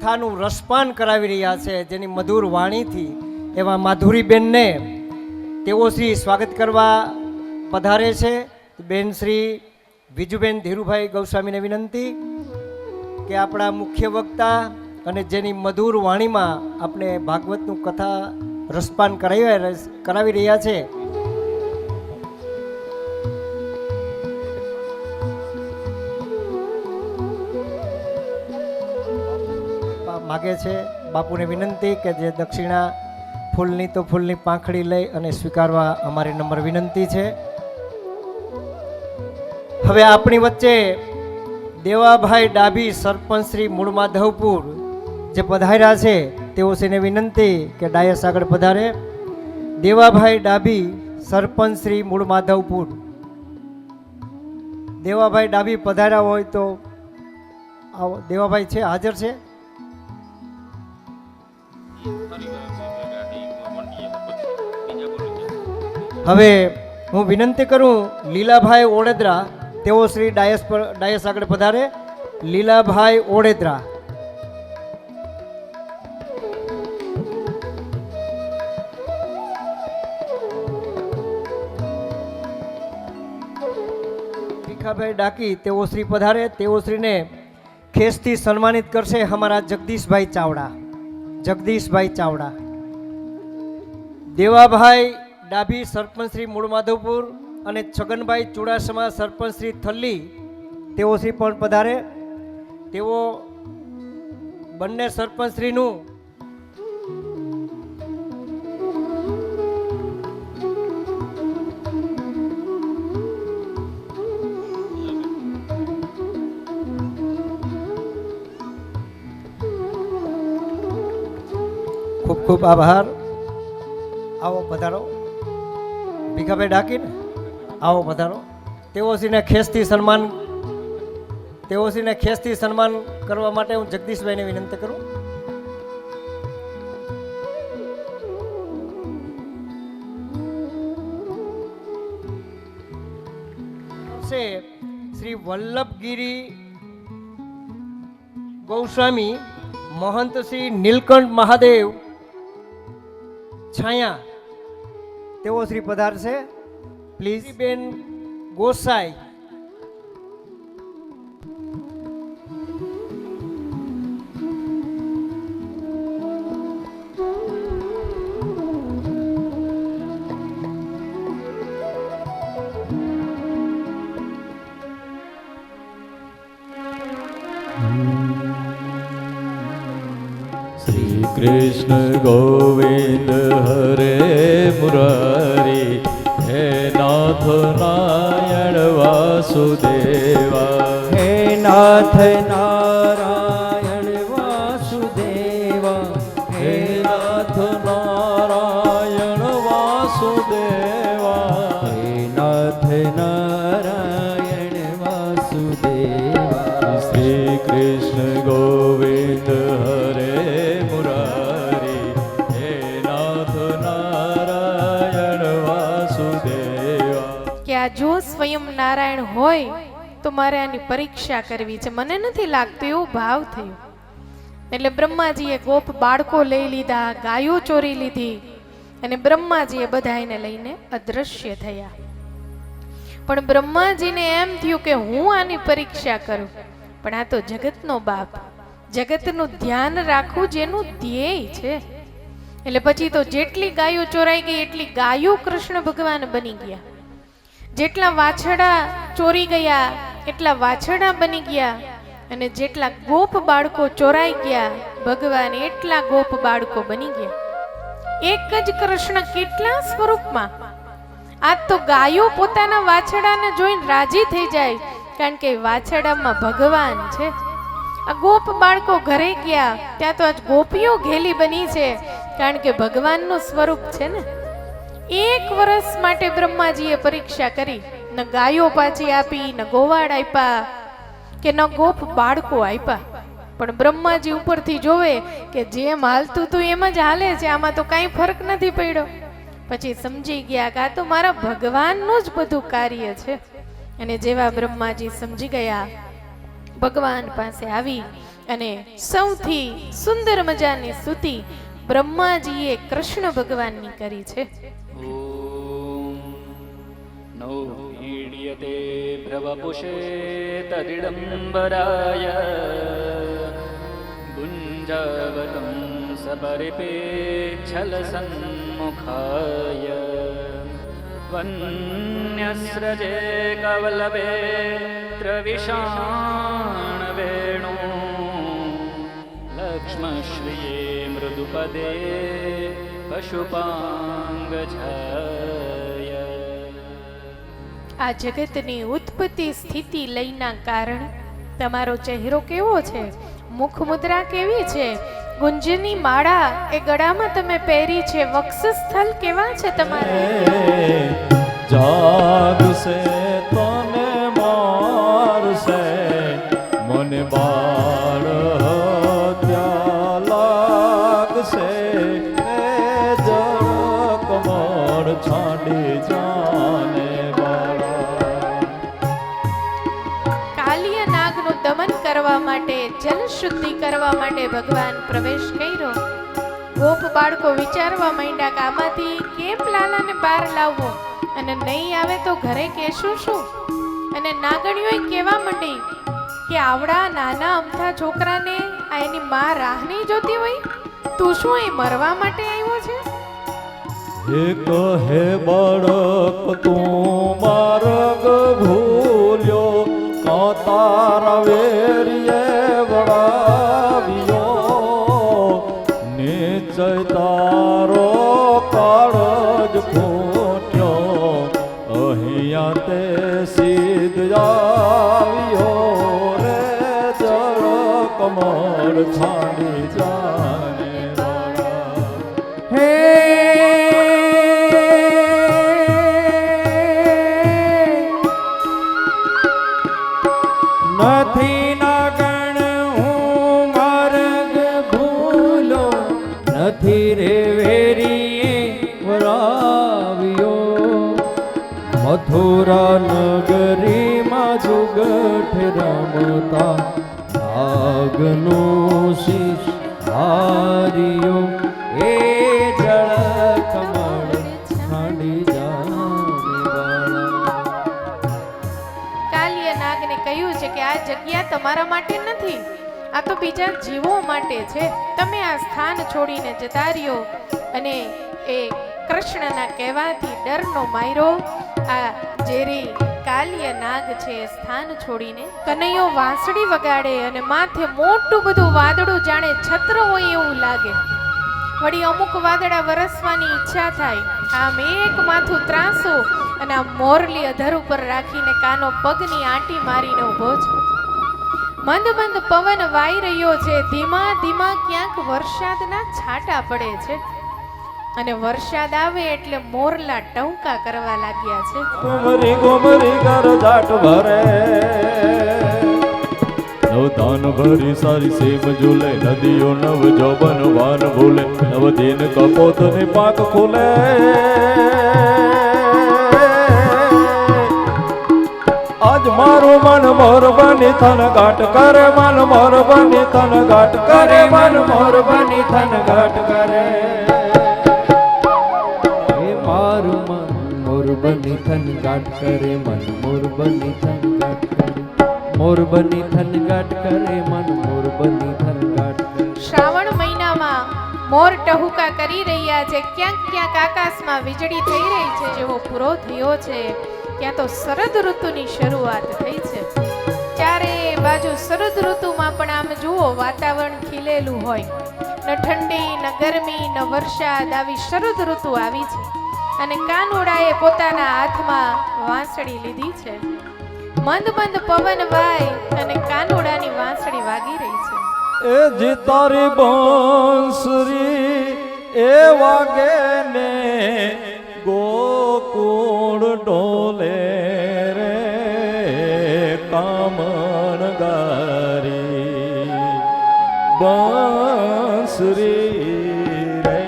Speaker 4: કથાનું રસપાન કરાવી રહ્યા છે, જેની મધુર વાણીથી, એવા માધુરીબેનને તેઓ શ્રી સ્વાગત કરવા પધારે છે. બેન શ્રી વિજુબેન ધીરુભાઈ ગૌસ્વામીને વિનંતી કે આપણા મુખ્ય વક્તા અને જેની મધુર વાણીમાં આપણે ભાગવતનું કથા રસપાન કરાવી રહ્યા છે, માગે છે. બાપુને વિનંતી કે જે દક્ષિણા ફૂલની તો ફૂલની પાંખડી લઈ અને સ્વીકારવા અમારી નમ્ર વિનંતી છે. હવે આપણી વચ્ચે દેવાભાઈ ડાભી સરપંચ શ્રી મૂળ માધવપુર જે પધાર્યા છે, તેઓ શ્રીને વિનંતી કે ડાયસ આગળ પધારે. દેવાભાઈ ડાભી સરપંચ શ્રી મૂળ માધવપુર. દેવાભાઈ ડાભી પધાર્યા હોય તો આવો. દેવાભાઈ છે, હાજર છે? હવે હું વિનંતી કરું લીલાભાઈ ઓડેદરા, તેઓ શ્રી ડાયસ આગળ પધારે. લીલાભાઈ ઓડેદરા. ભીખાભાઈ ડાકી, તેઓ શ્રી પધારે. તેઓ શ્રીને ખેસથી સન્માનિત કરશે અમારા જગદીશભાઈ ચાવડા. જગદીશભાઈ ચાવડા. દેવાભાઈ ડાભી સરપંચ શ્રી મૂળ માધવપુર અને છગનભાઈ ચુડાસમા સરપંચ શ્રી થલ્લી, તેઓ શ્રી પણ પધારે. તેઓ બંને સરપંચ શ્રીનું ખૂબ ખૂબ આભાર. આવો પધારો. ભીખાભાઈ ડાકીને આવો પધારો. તેઓશ્રીને ખેસથી સન્માન કરવા માટે હું જગદીશભાઈને વિનંતી કરું. શ્રી વલ્લભગીરી ગૌસ્વામી મહંત શ્રી નીલકંઠ મહાદેવ છાયા, તેઓ શ્રી પધારશે. પ્લીઝ. બેન ગોસાઈ.
Speaker 3: શ્રી કૃષ્ણ ગોવિંદ હરે મુરારી, હે નાથ નારાયણ વાસુદેવા.
Speaker 2: હે નાથ નારાયણ વાસુદેવા.
Speaker 3: હે નાથ નારાયણ વાસુદેવા.
Speaker 2: હે નાથ નારાયણ વાસુદેવા.
Speaker 3: શ્રી કૃષ્ણ ગોવિંદ હરે મુરારી, હે નાથ નારાયણ વાસુદેવા.
Speaker 1: કે આ જો સ્વયં નારાયણ હોય તો મારે આની પરીક્ષા કરવી છે, મને નથી લાગતું એવો ભાવ થયો. એટલે બ્રહ્માજીએ ગોપ બાળકો લઈ લીધા, ગાયો ચોરી લીધી અને બ્રહ્માજીએ બધા એને લઈને અદ્રશ્ય થયા. પણ બ્રહ્માજીને એમ થયું કે હું આની પરીક્ષા કરું, પણ આ તો જગતનો બાપ, જગતનું ધ્યાન રાખવું જેનું ધ્યેય છે. એટલે પછી તો જેટલી ગાયો ચોરાઈ ગઈ એટલી ગાયો કૃષ્ણ ભગવાન બની ગયા, જેટલા વાછડા ચોરી ગયા એટલા વાછડા બની ગયા, અને જેટલા ગોપ બાળકો ચોરાઈ ગયા ભગવાન એટલા ગોપ બાળકો બની ગયા. એક જ કૃષ્ણ કેટલા સ્વરૂપમાં. આ તો ગાયો પોતાના વાછડાને જોઈને રાજી થઈ જાય, કારણ કે વાછડામાં ભગવાન છે. આ ગોપ બાળકો ઘરે ગયા ત્યાં તો આજ ગોપીઓ ઘેલી બની છે, કારણ કે ભગવાનનું સ્વરૂપ છે ને. 1 વર્ષ માટે બ્રહ્માજીએ પરીક્ષા કરી, ન ગાયો પાછી આપી, ન ગોવાડ આપ્યા, કે ન ગોપ બાળકો આપ્યા. પણ બ્રહ્માજી ઉપરથી જોવે કે જેમ હાલતું તું એમ જ હાલે છે, આમાં તો કાંઈ ફરક નથી પડ્યો. પછી સમજી ગયા કે આ તો મારા ભગવાનનું જ બધું કાર્ય છે. અને જેવા બ્રહ્માજી સમજી ગયા, ભગવાન પાસે આવી અને સૌથી સુંદર મજાની સ્તુતિ બ્રહ્માજીએ કૃષ્ણ ભગવાનની કરી છે.
Speaker 5: नो हीड्यते भ्रवपुषे तदिडम्बराय गुञ्जावतं सपरिपेच्छलसन्मुखाय वन्यस्रजे कवलवे त्रविषाणवेणु लक्ष्मश्रिये मृदुपदे पशुपाङ्गछाय.
Speaker 1: આ જગતની ઉત્પત્તિ સ્થિતિ લયના કારણ તમારો ચહેરો કેવો છે, મુખ મુદ્રા કેવી છે, ગુંજની માળા એ ગળામાં તમે પહેરી છે, વક્ષસ્થળ કેવા છે તમારા.
Speaker 3: જાગશે તને મારશે મને બાળ ત્યાં લાગશે જળ કમળ છાડી જાને
Speaker 1: કાલિયા નાગનું દમન કરવા માટે, જલ શુદ્ધિ કરવા માટે ભગવાન પ્રવેશ કર્યો. ગોપ બાળકો વિચારવા માંડ્યા કે આમાંથી કેમ લાલાને બહાર લાવવો, અને નહીં આવે તો ઘરે કહેશું શું. અને નાગણીઓ કહેવા માંડી કે આવડા નાના અમથા છોકરાને આ એની માં રાહ નહીં જોતી હોય, તું શું એ મરવા માટે આવ્યો છે.
Speaker 3: હે કહે બાળક તું માર્ગ ભૂલ્યો, તારા વેરીએ વળાવ્યો, નિશ્ચય તારો કાળજ ખૂટ્યો, અહીંયા તે સિદ્ધ આવ્યો રે જળ કમળ છાડી જાને
Speaker 2: હે નથી નાગણ હું માર્ગ ભૂલો, નથી રે વેરીએ વરાવ્યો, મથુરા નગરીમાં જુગઠ રમતા નાગનો શીશ હાર્યો, એ જળ કમળ છાડી જાને વાળા.
Speaker 1: કાલિયા નાગને કહ્યું છે કે આ જગ્યા તમારા માટે નથી, આ તો બીજા જીવો માટે છે. તમે આ સ્થાન છોડીને જતા રહ્યો. અને એ કૃષ્ણના કહેવાથી ડરનો માયરો આ જેરી કાલિયા નાગ છે એ સ્થાન છોડીને કનૈયો વાંસળી વગાડે અને માથે મોટું બધું વાદળું જાણે છત્ર હોય એવું લાગે. વળી અમુક વાદળા વરસવાની ઈચ્છા થાય, આમ એક માથું ત્રાસું અને આ મોરલી અધર ઉપર રાખીને કાનો પગની આંટી મારીને ઊભો છે. મંદ મંદ પવન વાઈ રહ્યો છે, ધીમા ધીમા ક્યાંક વરસાદના છાંટા પડે છે. અને વરસાદ આવે એટલે મોરલા ટહુકા કરવા લાગ્યા છે.
Speaker 3: ગોમરી ગોમરી કર જાટ ભરે, નવતાન ભરી સારી સેમ ઝૂલે, નદીઓ નવ જોબન વાન ભૂલે, નવ દિન કપોત ને પાક ખુલે. આજ મારું મન મોર બની થન ઘાટ કરે, મન મોર બની થન ઘાટ કરે, મન મોર બની થન ઘાટ કરે.
Speaker 2: મારું મન મોર બની થન ગાટ કરે, મન મોર બની થન ગાટ કરે, મોર બની થન ગાટ કરે, મન મોર બની થન ગાટ કરે.
Speaker 1: શ્રાવણ મહિનામાં મોર ટહુકા કરી રહ્યા છે, ક્યાંક ક્યાંક આકાશમાં વીજળી થઈ રહી છે. જેવો પૂરો થયો છે ત્યાં તો શરદ ઋતુની શરૂઆત થઈ છે. ચારે બાજુ શરદ ઋતુમાં પણ આમ જુઓ વાતાવરણ ખીલેલું હોય, ન ઠંડી ન ગરમી ન વરસાદ, આવી શરદ ઋતુ આવી છે. અને કાનુડાએ પોતાના હાથમાં વાંસળી લીધી છે. મંદ મંદ પવન વાય અને કાનુડાની વાંસળી વાગી રહી છે.
Speaker 3: એ જી તારી બાંસુરી એ વાગે ને ગોકુળ ડોલે રે કામણ ગારી બાંસુરી રે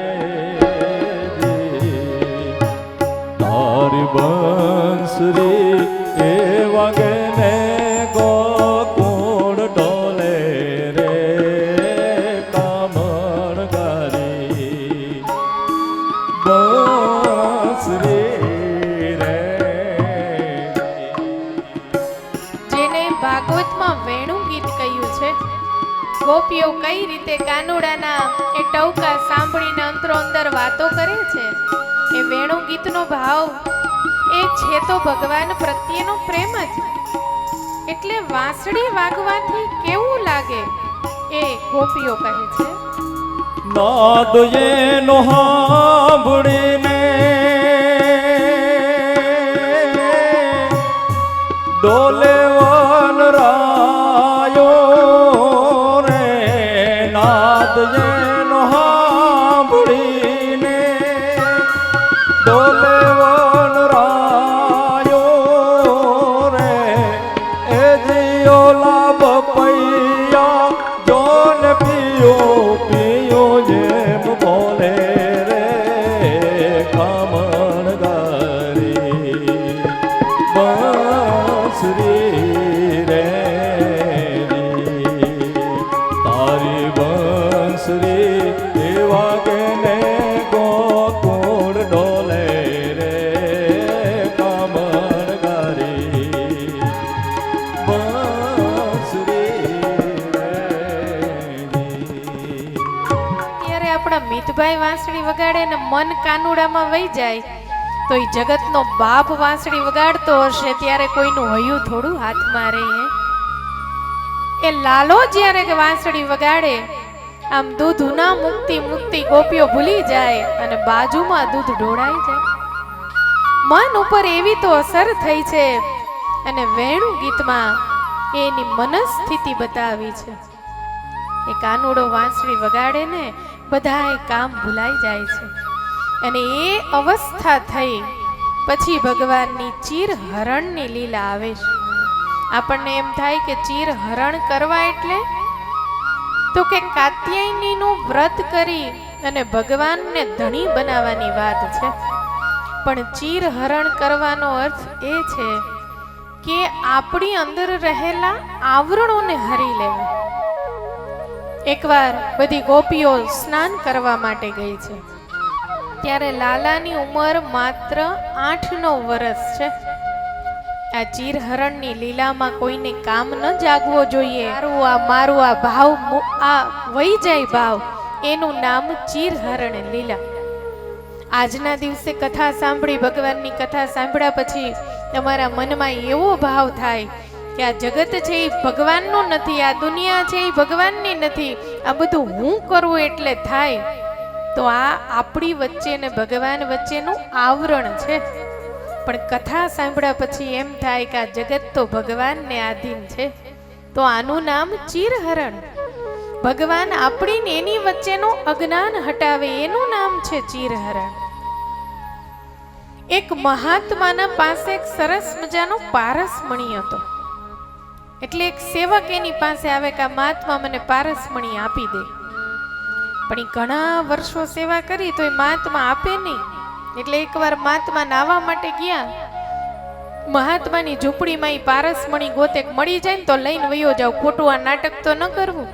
Speaker 3: તારી બાંસુરી એ વાગે ને ગોકુળ ડોલે રે
Speaker 1: છે. ગોપીઓ કઈ રીતે કાનુડાના એ ટવકા સાંભળીને અંદરો અંદર વાતો કરે છે. એ વેણુ ગીતનો ભાવ એ છે તો ભગવાન પ્રત્યેનો પ્રેમ જ. એટલે વાંસળી વાગવાથી કેવું લાગે એ ગોપીઓ કહે છે.
Speaker 3: નાદ એનો સાંભળીને ડોલે વનરાયો રે, નાદ એનો સાંભળીને ડોલે વનરાયો રે, એ જીઓલા બપૈયા જોન પિયો પિયો જેમ બોલે રે કામણ ગારી બંસરી રે તારી બંસરી એ વાગે ને ગોકુળ ડોલે રે કામણ ગારી બંસરી રે.
Speaker 1: ત્યારે આપણા મિતભાઈ વાંસળી વગાડે ને મન કાનુડામાં વહી જાય તો એ જગતનો બાપ વાંસળી વગાડતો હશે ત્યારે કોઈનું હૈયું થોડું હાથમાં રહે. એ લાલો જ્યારે વાંસળી વગાડે આમ દૂધ ના મુક્તિ મુક્તિ ગોપીઓ ભૂલી જાય અને બાજુમાં દૂધ ઢોળાઈ જાય. મન ઉપર એવી તો અસર થઈ છે અને વેણુ ગીતમાં એની મનસ્થિતિ બતાવી છે. એ કાનુડો વાંસળી વગાડે ને બધાય કામ ભૂલાઈ જાય છે. અને એ અવસ્થા થઈ પછી ભગવાનની ચીર હરણની લીલા આવે છે. આપણને એમ થાય કે ચીર હરણ કરવા એટલે તો કે કાત્યાયનીનું વ્રત કરી અને ભગવાનને ધણી બનાવવાની વાત છે. પણ ચીર હરણ કરવાનો અર્થ એ છે કે આપણી અંદર રહેલા આવરણોને હરી લેવા. એકવાર બધી ગોપીઓ સ્નાન કરવા માટે ગઈ છે. ત્યારે લાલાની ઉંમર માત્ર 8-9 વર્ષ છે. આ ચીરહરણની લીલામાં કોઈને કામ ન જાગવો જોઈએ. મારું આ ભાવ આ વહી જાય ભાવ, એનું નામ ચીરહરણ લીલા. આજના દિવસે કથા સાંભળી, ભગવાનની કથા સાંભળ્યા પછી તમારા મનમાં એવો ભાવ થાય કે આ જગત છે એ ભગવાનનું નથી, આ દુનિયા છે એ ભગવાનની નથી, આ બધું હું કરું એટલે થાય. તો આ આપણી વચ્ચે ને ભગવાન વચ્ચેનું આવરણ છે. પણ કથા સાંભળ્યા પછી એમ થાય કે આ જગત તો ભગવાનને આધીન છે. તો આનું નામ ચીરહરણ. ભગવાન આપણી ને એની વચ્ચેનું અજ્ઞાન હટાવે એનું નામ છે ચીરહરણ. એક મહાત્માના પાસે એક સરસ મજાનો પારસમણી હતો. એટલે એક સેવક એની પાસે આવે કે મહાત્મા મને પારસમણી આપી દે. પણ એ ઘણા વર્ષો સેવા કરી તો એ મહાત્મા આપે નહીં. એટલે એકવાર મહાત્મા નાવા માટે ગયા. મહાત્માની ઝૂંપડીમાં એ પારસમણી ગોતેક મળી જાય ને તો લઈને વયો જાવ, ખોટું આ નાટક તો ન કરવું.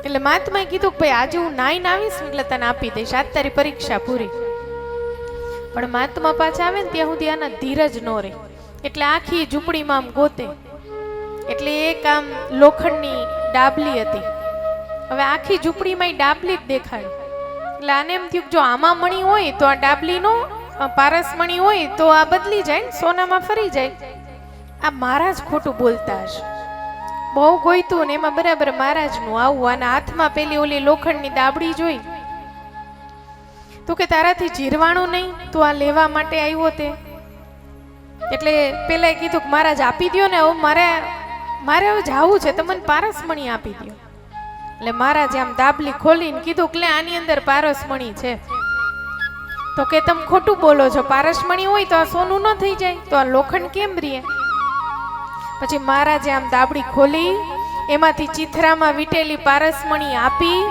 Speaker 1: એટલે મહાત્માએ કીધું ભાઈ આજે હું નાઈને આવીશ એટલે તને આપી દઈશ, આજ તારી પરીક્ષા પૂરી. પણ મહાત્મા પાછા આવે ને ત્યાં સુધી આના ધીરજ ન રહે. એટલે આખી ઝૂંપડીમાં આમ ગોતે. એટલે એક આમ લોખંડની ડાબલી હતી. હવે આખી ઝૂંપડીમાં ડાબલી જ દેખાય. એટલે આને એમ થયું જો આમાં મણી હોય તો આ ડાબલીનો પારસમણી હોય તો આ બદલી જાય ને સોનામાં ફરી જાય. આ મહારાજ ખોટું બોલતા હશે. બહુ ગોઈતું ને એમાં બરાબર મહારાજનું આવું. આના હાથમાં પેલી ઓલી લોખંડની દાબડી જોઈ તો કે તારાથી જીરવાણું નહીં, તું આ લેવા માટે આવ્યો તે. એટલે પેલા કીધું કે મહારાજ આપી દો ને, હવે મારે હવે જાવું છે, તમને પારસમણી આપી દો. એટલે મહારાજે આમ દાબલી ખોલીને કીધું કે આની અંદર પારસમણી છે. તો કે તમે ખોટું બોલો છો, પારસમણી હોય તો આ સોનું ન થઈ જાય, તો આ લોખંડ કેમ રહે? પછી મહારાજે આમ દાબડી ખોલી એમાંથી ચીથરામાં વીટેલી પારસમણી આપી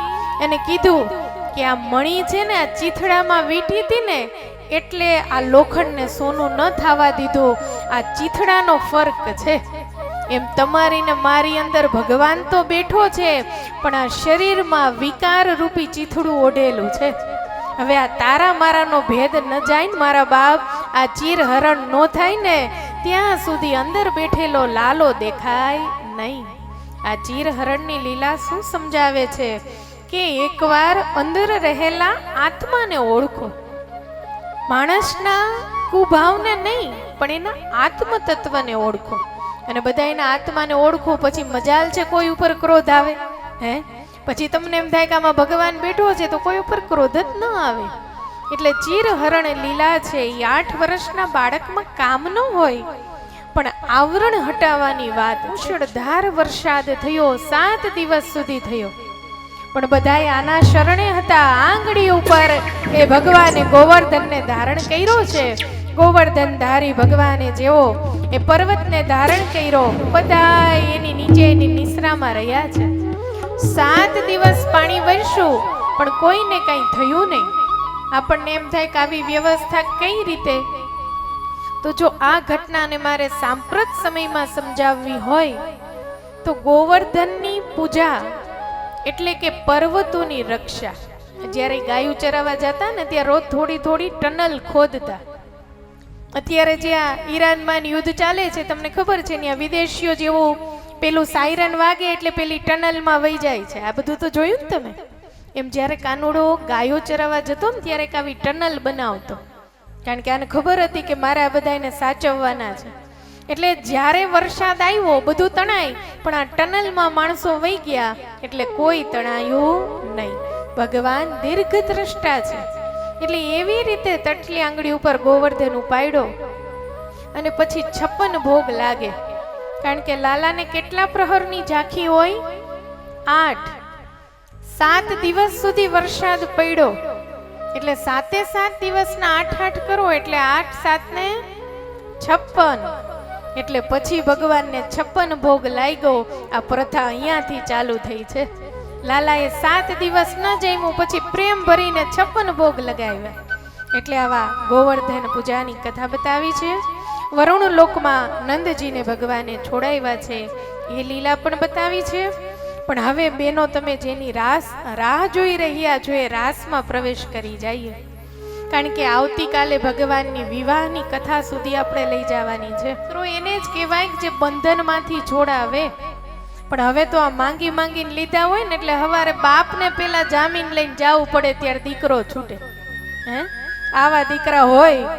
Speaker 1: અને કીધું કે આ મણી છે ને આ ચીથડામાં વીટી હતી ને એટલે આ લોખંડને સોનું ન થવા દીધું. આ ચીથડાનો ફરક છે. એમ તમારી ને મારી અંદર ભગવાન તો બેઠો છે પણ આ શરીરમાં વિકાર રૂપી ચીથડું ઓઢેલું છે. હવે આ તારા મારાનો ભેદ ન જાય ને મારા બાપ, આ ચીરહરણ નો થાય ને ત્યાં સુધી અંદર બેઠેલો લાલો દેખાય નહીં. આ ચીર હરણની લીલા શું સમજાવે છે કે એકવાર અંદર રહેલા આત્માને ઓળખો. માણસના કુભાવને નહીં પણ એના આત્મ તત્વને ઓળખો. અને બધા એના આત્માને ઓળખો પછી મજાલ છે કોઈ ઉપર ક્રોધ આવે? હે? પછી તમને એમ થાય કે આમાં ભગવાન બેઠો છે તો કોઈ ઉપર ક્રોધ જ ન આવે. એટલે ચીર હરણ લીલા છે એ 8 વર્ષના બાળકમાં કામ ન હોય પણ આવરણ હટાવવાની વાત. મુશળધાર વરસાદ થયો, 7 દિવસ સુધી થયો, પણ બધાએ આના શરણે હતા. આંગળી ઉપર એ ભગવાને ગોવર્ધનને ધારણ કર્યો છે. ગોવર્ધન ધારી ભગવાને જેવો એ પર્વતને ધારણ કર્યો, બધા એની નીચે એની નિશ્રામાં રહ્યા છે. 7 દિવસ પાણી વરસ્યું પણ કોઈને કંઈ થયું નહીં. આપણને એમ થાય કે આવી વ્યવસ્થા કઈ રીતે? તો જો આ ઘટનાને મારે સાંપ્રત સમયમાં સમજાવવી હોય તો ગોવર્ધનની પૂજા એટલે કે પર્વતોની રક્ષા. જ્યારે ગાયું ચરાવવા જતા ને ત્યાં રોજ થોડી થોડી ટનલ ખોદતા. અત્યારે જ્યાં ઈરાનમાં યુદ્ધ ચાલે છે તમને ખબર છે, ત્યાં વિદેશીઓ જેવું પેલું સાયરન વાગે એટલે પેલી ટનલમાં વહી જાય છે. આ બધું તો જોયું ને તમે? એમ જ્યારે કાનુડો ગાયો ચરાવવા જતો ને ત્યારે આવી ટનલ બનાવતો, કારણ કે આને ખબર હતી કે મારે આ બધા એને સાચવવાના છે. એટલે જ્યારે વરસાદ આવ્યો બધું તણાય પણ આ ટનલમાં માણસો વહી ગયા એટલે કોઈ તણાયું નહીં. ભગવાન દીર્ઘદ્રષ્ટા છે. એટલે એવી રીતે તટલી આંગળી ઉપર ગોવર્ધન ઉપાડ્યો અને પછી 56 ભોગ લાગે. કારણ કે લાલાને કેટલા પ્રહરની ઝાંખી હોય? 8. 7 દિવસ સુધી વરસાદ પડ્યો એટલે 7 દિવસના 8 કરો એટલે 8 7 ને 56. એટલે પછી ભગવાનને 56 ભોગ લાગ્યો. આ પ્રથા અહીંયાથી ચાલુ થઈ છે. લાલાએ 7 દિવસ ન જમ્યું પછી પ્રેમ ભરીને 56 ભોગ લગાવ્યા. એટલે આવા ગોવર્ધન પૂજાની કથા બતાવી છે. વરુણ લોકમાં નંદજીને ભગવાને છોડાવ્યા છે એ લીલા પણ બતાવી છે. પણ હવે બેનો તમે જેની રાહ જોઈ રહ્યા છો એ રાસમાં પ્રવેશ કરી જઈએ, કારણ કે આવતીકાલે ભગવાનની વિવાહની કથા સુધી આપણે લઈ જવાની છે. તો એને જ કહેવાય કે જે બંધનમાંથી છોડાવે. પણ હવે તો આ માંગી માંગીને લીધા હોય ને એટલે હવારે બાપને પેલા જામીન લઈને જવું પડે ત્યારે દીકરો છૂટે. હે? આવા દીકરા હોય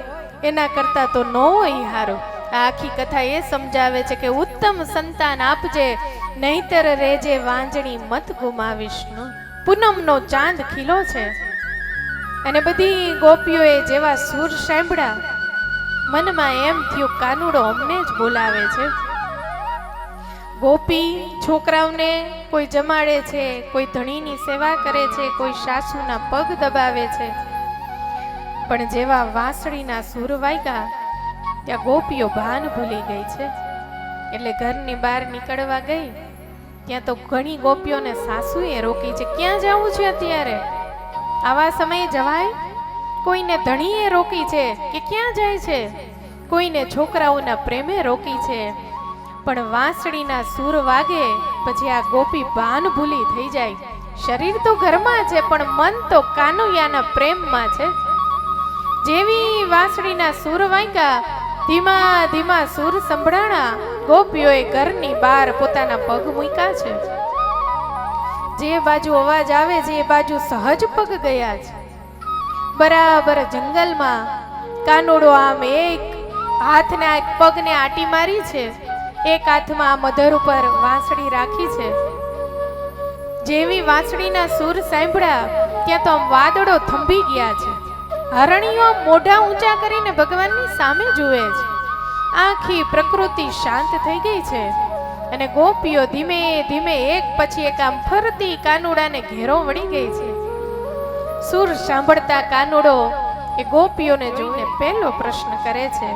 Speaker 1: એના કરતા તો ન હોય હારો. આ આખી કથા એ સમજાવે છે કે ઉત્તમ સંતાન આપજે, નહીતર રેજે વાંજણી મત ગુમાવીશ નો. પૂનમનો ચાંદ ખીલો છે અને બધી ગોપીઓએ જેવા સૂર સાંભળ્યા મનમાં એમ થયું કાનુડો અમને જ બોલાવે છે. ગોપી છોકરાઓને કોઈ જમાડે છે, કોઈ ધણીની સેવા કરે છે, કોઈ સાસુના પગ દબાવે છે. પણ જેવા વાંસળીના સૂર વાગ્યા ત્યાં ગોપીઓ ભાન ભૂલી ગઈ છે. એટલે ઘરની બહાર નીકળવા ગઈ ત્યાં તો ઘણી ગોપીઓને સાસુએ રોકી છે. ક્યાં જવું છે અત્યારે? આવા સમયે જવાય? કોઈને ધણીએ રોકી છે કે ક્યાં જાય છે? કોઈને છોકરાઓના પ્રેમે રોકી છે. પણ વાંસળીના સૂર વાગે પછી આ ગોપી ભાન ભૂલી થઈ જાય. શરીર તો ઘરમાં છે પણ મન તો કાનૈયાના પ્રેમમાં છે. જેવી વાંસળીના સૂર વાગ્યા ધીમા ધીમા સૂર સંભળાણા. ગોપીઓએ ઘરની બહાર પોતાના પગ મૂક્યા છે. જે બાજુ અવાજ આવે છે એ બાજુ સહજ પગ ગયા છે. બરાબર જંગલમાં કાનુડો આમ એક હાથના એક પગને આટી મારી છે, એક હાથમાં મધર ઉપર વાંસળી રાખી છે. જેવી વાંસળીના સૂર સાંભળ્યા ત્યાં તો વાદળો થંભી ગયા છે. હરણીઓ મોઢા ઊંચા કરીને ભગવાનની સામે જુએ છે. આખી પ્રકૃતિ શાંત થઈ ગઈ છે અને ગોપીઓ ધીમે ધીમે એક પછી એક આમ ફરતી કાનુડાને ઘેરો વળી ગઈ છે. સૂર સાંભળતા કાનુડો એ ગોપીઓને જોઈને પહેલો પ્રશ્ન કરે છે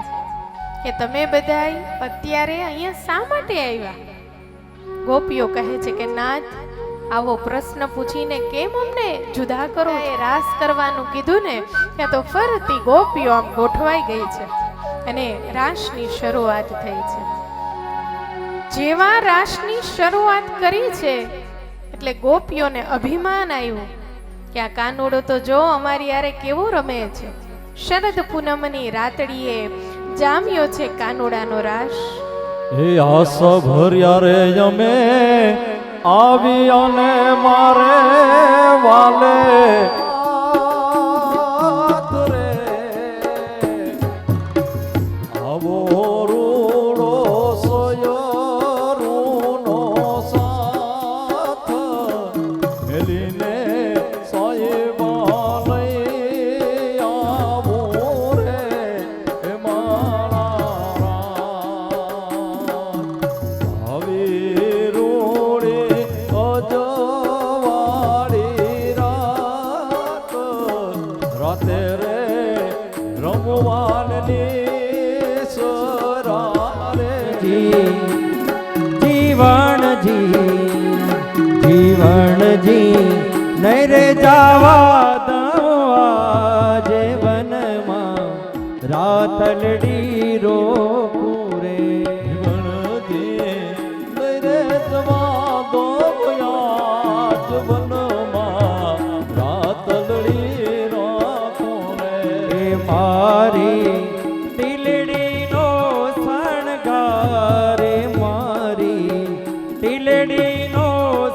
Speaker 1: કે તમે બધાય અત્યારે અહીંયા શા માટે આવ્યા? ગોપીઓ કહે છે કે નાથ, આવો પ્રશ્ન પૂછીને કેમ અમને જુદા કરો? એ રાસ કરવાનું કીધું ને ત્યાં તો ફરતી ગોપીઓ આમ ગોઠવાઈ ગઈ છે અને રાસની શરૂઆત થઈ છે. જેવા રાસની શરૂઆત કરી છે એટલે ગોપીઓને અભિમાન આવ્યું કે આ કાનુડો તો જો અમારી યારે કેવો રમે છે. શરદ પૂનમની રાતડીએ જામ્યો છે કાનુડાનો રાસ.
Speaker 3: એ આસ ભર્યા રે અમે આવી અને મારે વાલે આવો રૂડો સોયરૂનો સાથ મેલીને સાહેબા લઈ આવો રે એ મારા આવી રૂડી અજવાળી રાતે રે રમવાનની
Speaker 2: જીવણજી નહીં રે જાવા દવા જીવનમાં રાતલડી રોકું રે
Speaker 3: જીવણજી નહીં રે જવા દો જીવનમાં રાતલડી રાખું રે
Speaker 2: એ મારી ટીલડીનો શણગાર મારી ટીલડીનો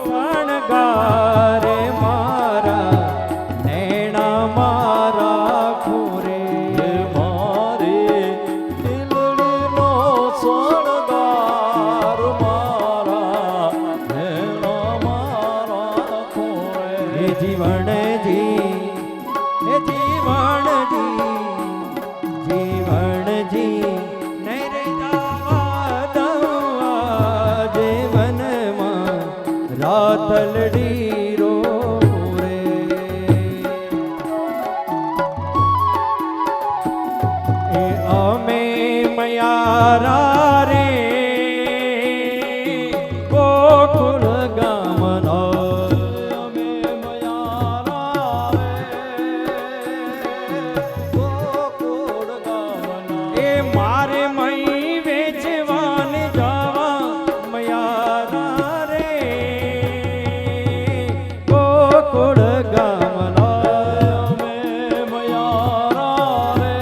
Speaker 2: શણગાર મારા નૈણા મારા ખૂરે
Speaker 3: મારી દિલડીનો શણગાર મારા હેણા મારા ખોરે
Speaker 2: હે જીવણજી હે જીવણજી જીવણજી નહીં રે જાવા દવા જીવનમાં રાતલડી રો રે એ અમે મયારા રે ગોકુળ ગામના
Speaker 3: અમે મયારા રે ગોકુળ ગામના
Speaker 2: એ મારે મઈ વેચવાન જવા મયારા રે ગોકુળ ગામના
Speaker 3: અમે મયારા રે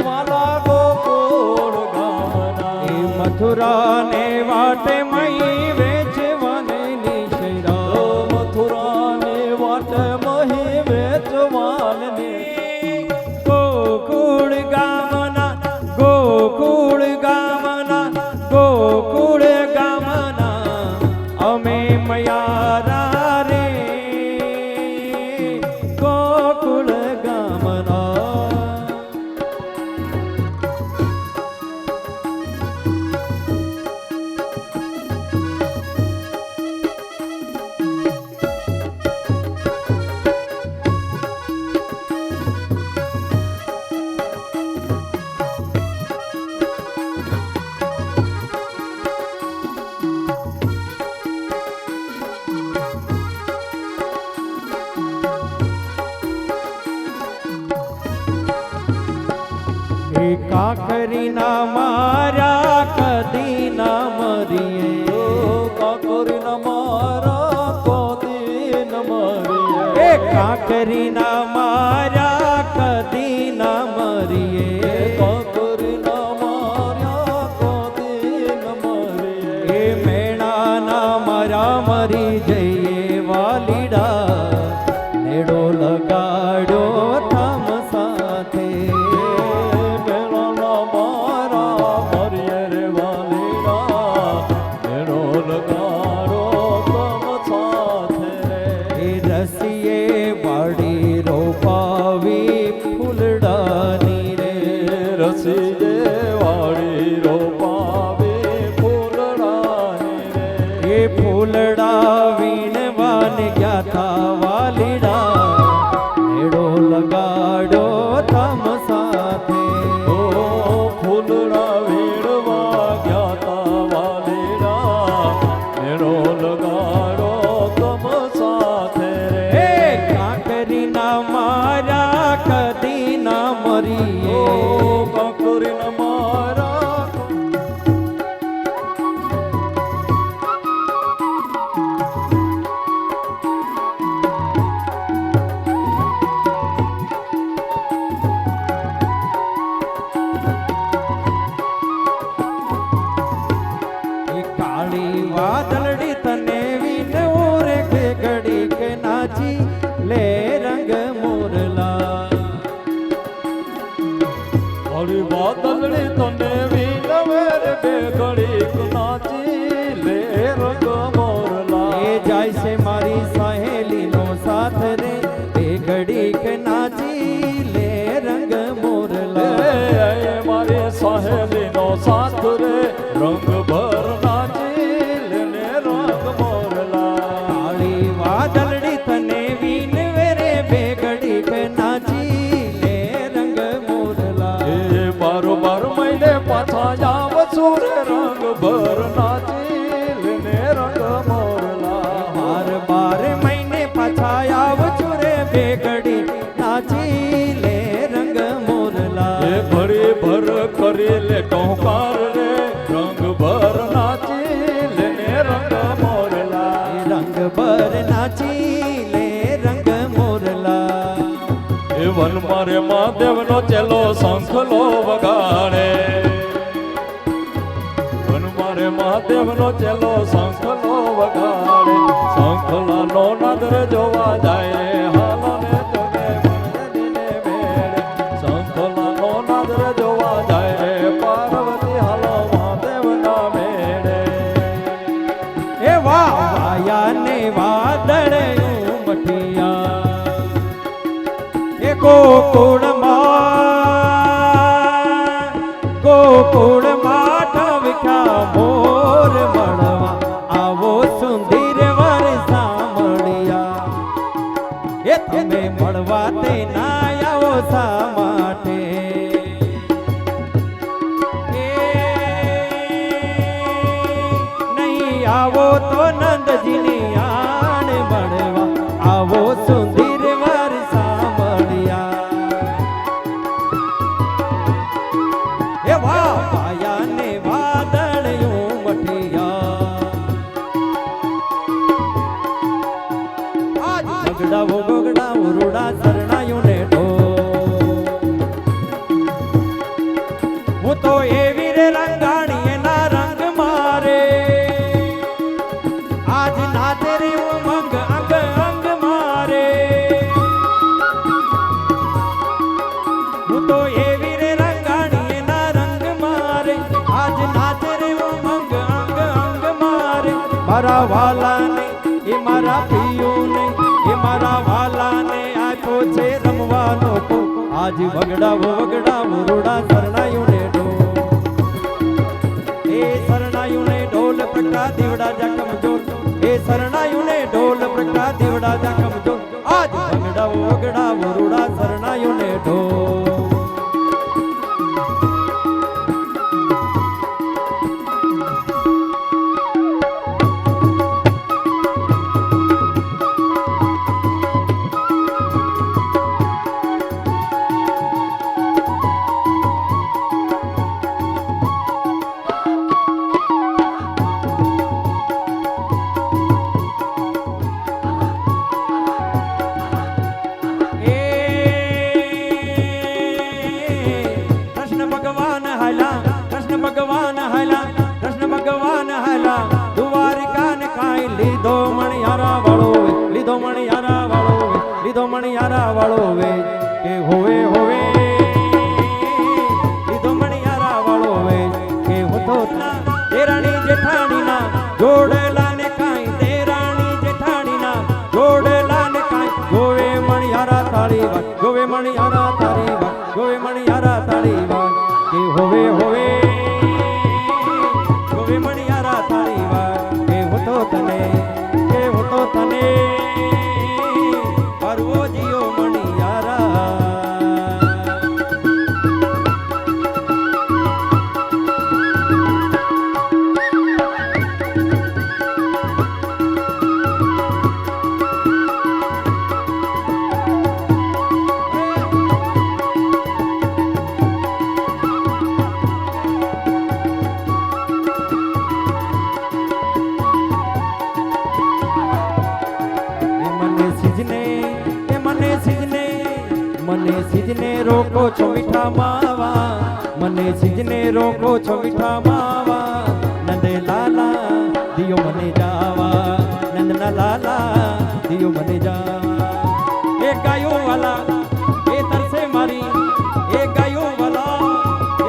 Speaker 3: વાલા ગોકુળ ગામના
Speaker 2: એ મથુરા ને વાટે મઈ વેચવાને નિશરા
Speaker 3: મથુરાને વાટે મહી વેચવાનની
Speaker 2: ગોકુળ ગામના ગોકુળ ગામના ગોકુળ ગામના અમે મયારા રે ગોકુળ ગામના એ કાકરીના મારા કદી ના મરીએ
Speaker 3: કાકરીના મારા કોદી ન મરીએ
Speaker 2: એ કાકરીના મારા કદી ના મરીએ
Speaker 3: કાકરીના માર્યા કોદી ન મરીએ
Speaker 2: એ મેણાના મારા મરી જઈએ વાલીડા નેડો લગાડ્યો થમ સાથે
Speaker 3: મેળાના મારા મરીએ રે વાલીડા એનો લગાડો તમ સાથે રે
Speaker 2: એ રસીએ વાડી રોપાવી ફૂલડાની રે
Speaker 3: રસી જે વાળી રોપાવે ફૂલડાની રે
Speaker 2: એ ફૂલડા વીણવાન ગયા થા વાલીડા નેડો લગાડો તમ સાથે
Speaker 3: ઓ ફૂલડા વીણવા ગયા તા વાલીડા એનો લગાડો તમ સાથે
Speaker 2: એ
Speaker 3: રે
Speaker 2: કાકરીના મારા કદી ના મરીએ
Speaker 3: કાકરીના મારા
Speaker 2: વાદળડી તને વીને ઓરે કે ઘડી કે નાચી લે રંગ મોરલા
Speaker 3: મારી વાદળડી તને વિનવેર બે ઘડીક નાચી લે રંગ મોરલા
Speaker 2: એ જાય છે મારી સહેલીનો સાથ રે બે ઘડીક નાચી લે રંગ મોરલા
Speaker 3: એ મારી સહેલીનો સાથ રે રંગ ભર નાચી લે રંગ મોરલા
Speaker 2: કાળી વાદળડી તને વીનવે રે બે ઘડીક નાચી લે રંગ મોરલા
Speaker 3: એ બાર મહિને પાછા જાવ છું રે રંગ ભર નાચી લે રંગ મોરલા
Speaker 2: બાર મહિને પાછા આવ છું રે બે ઘડી નાચી લે રંગ મોરલા
Speaker 3: એ ભરી ભર કરી લે ટોકાર રે રંગ ભર નાચી લે રંગ મોરલા
Speaker 2: રંગ ભર નાચી લે રંગ મોરલા
Speaker 3: એ વન મારે મહાદેવનો ચેલો શંખલો વગાડે વન મારે મહાદેવનો ચેલો શંખલો વગાડે શંખલાનો નાદર જોવા જાય હાલો ને જોગે મંદિરને મેળે શંખલાનો નાદર જોવા જાય પાર્વતી હાલો મહાદેવના મેળે
Speaker 2: એ વાયા ને વાદળ ઉમટ્યા એ ગોકુળમાં ઠાવખ્યા મોર મળવા આવો સુંદર વર સાંભળ્યા એ તમે મળવા તે ના આવો શા માટે નહીં આવો તો નંદજીની આણ મળવા આવો સુંદર વર સાંભળ્યા એ વાયા ને વાદળ ઉમટ્યા આજ બગડાવો બગડા ઉરુડા શરણાયું ને ઢો હું તો એવી રે રંગાણી એના રંગ મારે આજ નાચે રે ઉમંગ અંગ અંગ મારે હું તો એવી રે રંગાણી એના રંગ મારે આજ નાચે રે ઉમંગ અંગ અંગ મારે મારા વાલાને એ મારા પિયુને એ મારા વાલાને આપ્યો છે રમવાનો કો આજ વગડાવો વગડાવો રૂડા શરણાયું ને ઢો એ શરણાયું ને ઢોલ પ્રગટા દેવડા જાકમ જોર એ શરણાયું ને ઢોલ પ્રગટા દેવડા જાકમ જોર આજ વગડાવો વગડાવો રૂડા શરણાયું ને ઢો કૃષ્ણ ભગવાન હાલા દ્વારિકા ને કાઈ લીધો મણિયારા વાળો વે કે હોવે હોવે લીધો મણિયારા વાળો વે કે હોતો તેરાણી જેઠાણી ના જોડેલા ને કાઈ તેરાણી જેઠાણી ના જોડેલા ને કાઈ જોવે મણિયારા તાળી વાત જોવે મણિયારા તાળી વાત જોવે મણિયારા તાળી વાત કે હોવે હોવે જોવે મણિયારા તાળી વાત કે હોતો તને પરવો જીઓ મણિયારા મને સિજને રોકો છો મીઠા માવા મને સિજને રોકો છો મીઠા માવા નંદે લાલા દિયો મને જાવા નંદના લાલા દિયો મને જાવા એ ગાયો વાલા એ તરસે મારી એ ગાયો વાલા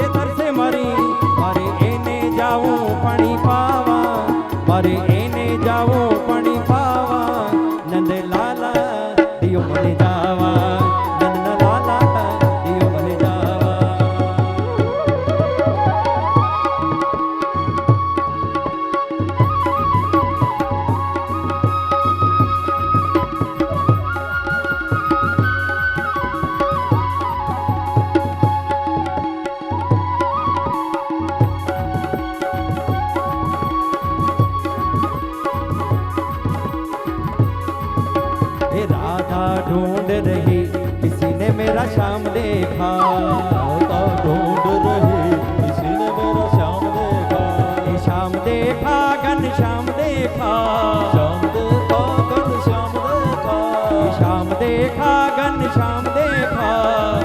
Speaker 2: એ તરસે મારી મારે એને જાવું પાણી પાવા મારે એને જાવું પાણી પાવા નંદ લાલા દિયો મને જાવા નંદના લાલા દિયો મને જાવા हे राधा ढूंढ रही किसी ने मेरा श्याम देखा
Speaker 3: राधा ढूंढ रही किसी ने मेरा श्याम देखा
Speaker 2: ये श्याम देखा घन श्याम देखा
Speaker 3: श्याम देखा घन श्याम देखा
Speaker 2: ये श्याम देखा घन श्याम देखा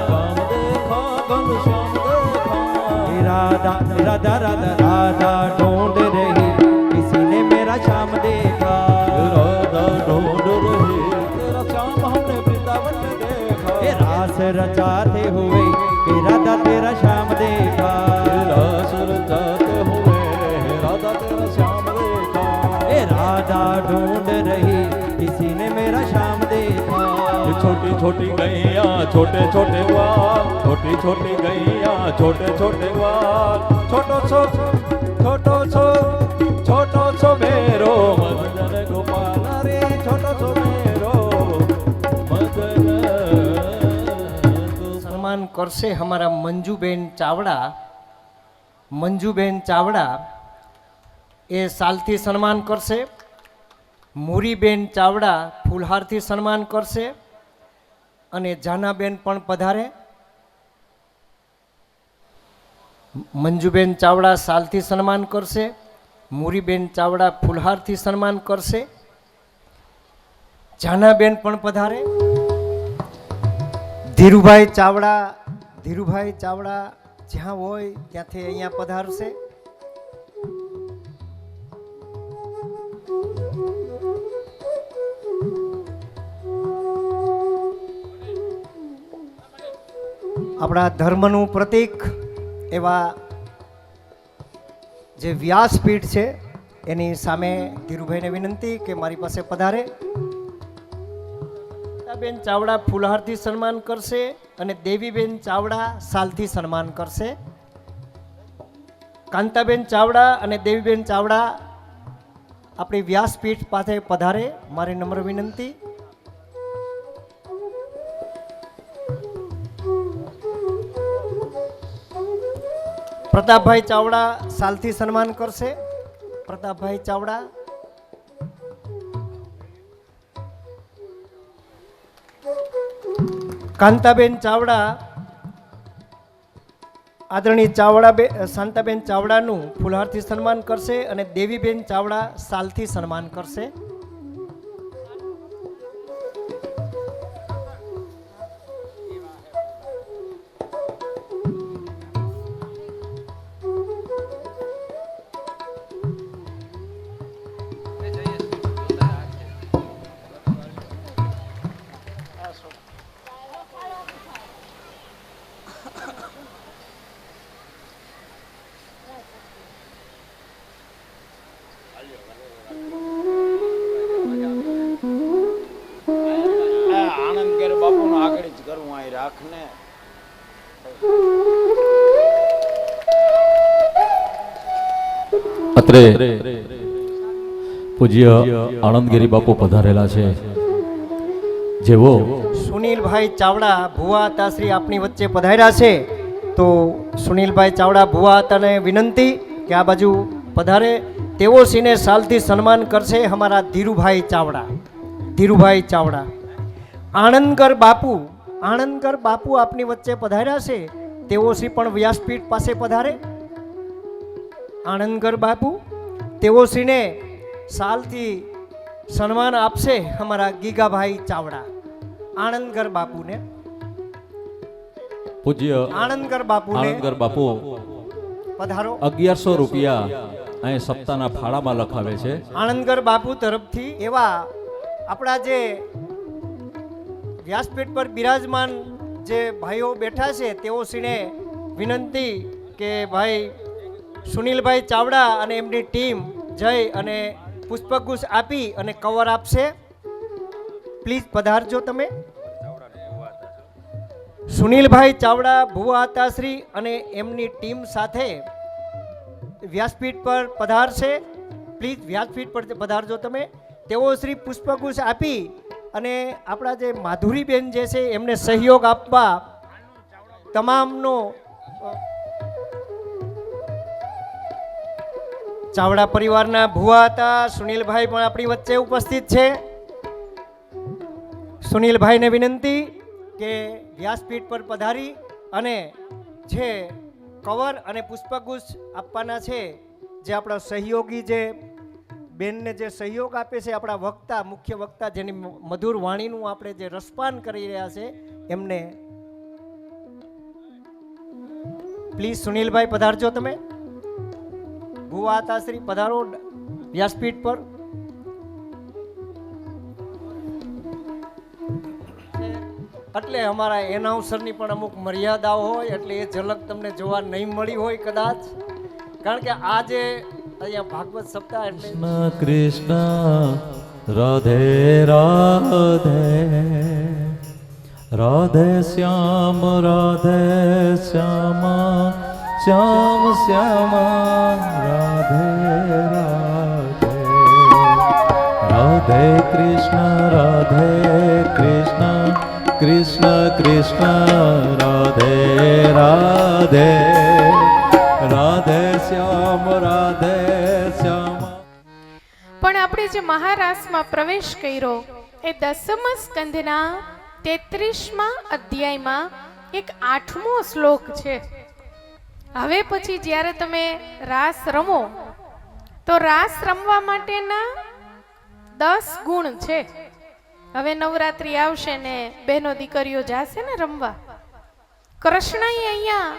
Speaker 3: श्याम देखा घन श्याम देखा
Speaker 2: हे राधा राधा राधा राधा ढूंढ रही किसी ने मेरा श्याम देखा
Speaker 3: राधा ढूंढ रही तेरा श्याम हमने वृंदावन में देखा
Speaker 2: हे रास रचाते हुए हे राधा तेरा श्याम देखा
Speaker 3: रास रचाते हुए राधा तेरा श्याम देखा
Speaker 2: हे राधा ढूंढ रही किसी ने मेरा श्याम देखा
Speaker 3: ये छोटी छोटी गैया छोटे छोटे ग्वाल छोटी छोटी गैया छोटे छोटे ग्वाल छोटो छो छोटो छो मेरो मदन गोपाल रे छोटो छो मेरो मदन गोपाल।
Speaker 4: સન્માન કરશે અમારા મંજુબેન ચાવડા એ સાલથી સન્માન કરશે. મુરીબેન ચાવડા ફૂલહારથી સન્માન કરશે અને જાનાબેન પણ પધારે. મંજુબેન ચાવડા સાલથી સન્માન કરશે, મુરીબેન ચાવડા ફૂલહારથી સન્માન કરશે, જાનાબેન પણ પધારે. ધીરુભાઈ ચાવડા જ્યાં હોય ત્યાંથી અહીંયા પધારશે. આપણા ધર્મનું પ્રતીક એવા જે વ્યાસપીઠ છે એની સામે ધીરુભાઈને વિનંતી કે મારી પાસે પધારે. બેન ચાવડા ફૂલહારથી સન્માન કરશે અને દેવીબેન ચાવડા સાલથી સન્માન કરશે. કાંતાબેન ચાવડા અને દેવીબેન ચાવડા આપણી વ્યાસપીઠ પાસે પધારે, મારી નમ્ર વિનંતી. પ્રતાપભાઈ ચાવડા સાલથી સન્માન કરશે. પ્રતાપભાઈ ચાવડા, કાંતાબેન ચાવડા આદરણીય શાંતાબેન ચાવડાનું ફૂલહારથી સન્માન કરશે અને દેવીબેન ચાવડા સાલથી સન્માન કરશે.
Speaker 6: આનંદ કેર બાપુ નું આગળ જ કરવું અહીં રાખને.
Speaker 3: અત્રે પૂજ્ય આનંદગીરી બાપુ પધારેલા છે. જેવો
Speaker 4: સુનિલભાઈ ચાવડા ભુવા તાશ્રી આપની વચ્ચે પધાર્યા છે, તો સુનિલભાઈ ચાવડા ભુવા તાને વિનંતી કે આ બાજુ પધારે. તેઓ સિંહને સાલથી સન્માન કરશે અમારા ધીરુભાઈ ચાવડા. આણંદકર બાપુ આપની વચ્ચે પધાર્યા છે, તેઓ શ્રી પણ વ્યાસપીઠ પાસે પધારે. આણંદકર બાપુ તેઓ શ્રીને સાલથી સન્માન આપશે અમારા ગીગાભાઈ ચાવડા. આણંદકર બાપુને
Speaker 3: પૂજ્ય
Speaker 4: આણંદકર બાપુ
Speaker 3: પધારો. 1100 રૂપિયા અહીં સપ્તાહના ફાળામાં લખાવે છે.
Speaker 4: આણંદગર બાપુ તરફથી એવા આપણા જે વ્યાસપીઠ પર બિરાજમાન જે ભાઈઓ બેઠા છે તેઓ શ્રીને વિનંતી કે ભાઈ સુનિલભાઈ ચાવડા અને એમની ટીમ જઈ અને પુષ્પગુચ્છ આપી અને કવર આપશે. પ્લીઝ પધારજો તમે. સુનિલભાઈ ચાવડા ભુવા આતાશ્રી અને એમની ટીમ સાથે વ્યાસપીઠ પર પધારશે. પ્લીઝ વ્યાસપીઠ પર પધારજો તમે. તેઓ શ્રી પુષ્પગુચ્છ આપી અને આપણા જે માધુરીબેન જે છે એમને સહયોગ આપવા તમામનો ચાવડા પરિવારના ભુવા હતા સુનિલભાઈ પણ આપણી વચ્ચે ઉપસ્થિત છે. સુનિલભાઈને વિનંતી કે વ્યાસપીઠ પર પધારી અને જે કવર અને પુષ્પગુચ્છ આપવાના છે જે આપણા સહયોગી જે બેનને જે સહયોગ આપે છે આપણા વક્તા મુખ્ય વક્તા જેની મધુર વાણીનું આપણે જે રસપાન કરી રહ્યા છે એમને પ્લીઝ સુનિલભાઈ પધારજો તમે. ભુવા આતાશ્રી પધારો વ્યાસપીઠ પર. એટલે અમારા એનાઉન્સરની પણ અમુક મર્યાદાઓ હોય એટલે એ ઝલક તમને જોવા નહીં મળી હોય કદાચ, કારણ કે આજે અહીંયા ભાગવત સપ્તાહ એટલે
Speaker 3: કૃષ્ણ રાધે રાધે રાધે શ્યામ શ્યામ શ્યામ રાધે રાધે રાધે કૃષ્ણ કૃષ્ણ કૃષ્ણ રાધે રાધે રાધે શ્યામ
Speaker 1: પણ આપણે જે મહારાસમાં પ્રવેશ કર્યો એ 10મા સ્કંધના 33મા અધ્યાયમાં એક 8મો શ્લોક છે. હવે પછી જ્યારે તમે રાસ રમો તો રાસ રમવા માટેના 10 ગુણ છે. હવે નવરાત્રી આવશે ને બહેનો દીકરીઓ જાશે ને રમવા. કૃષ્ણએ અહીંયા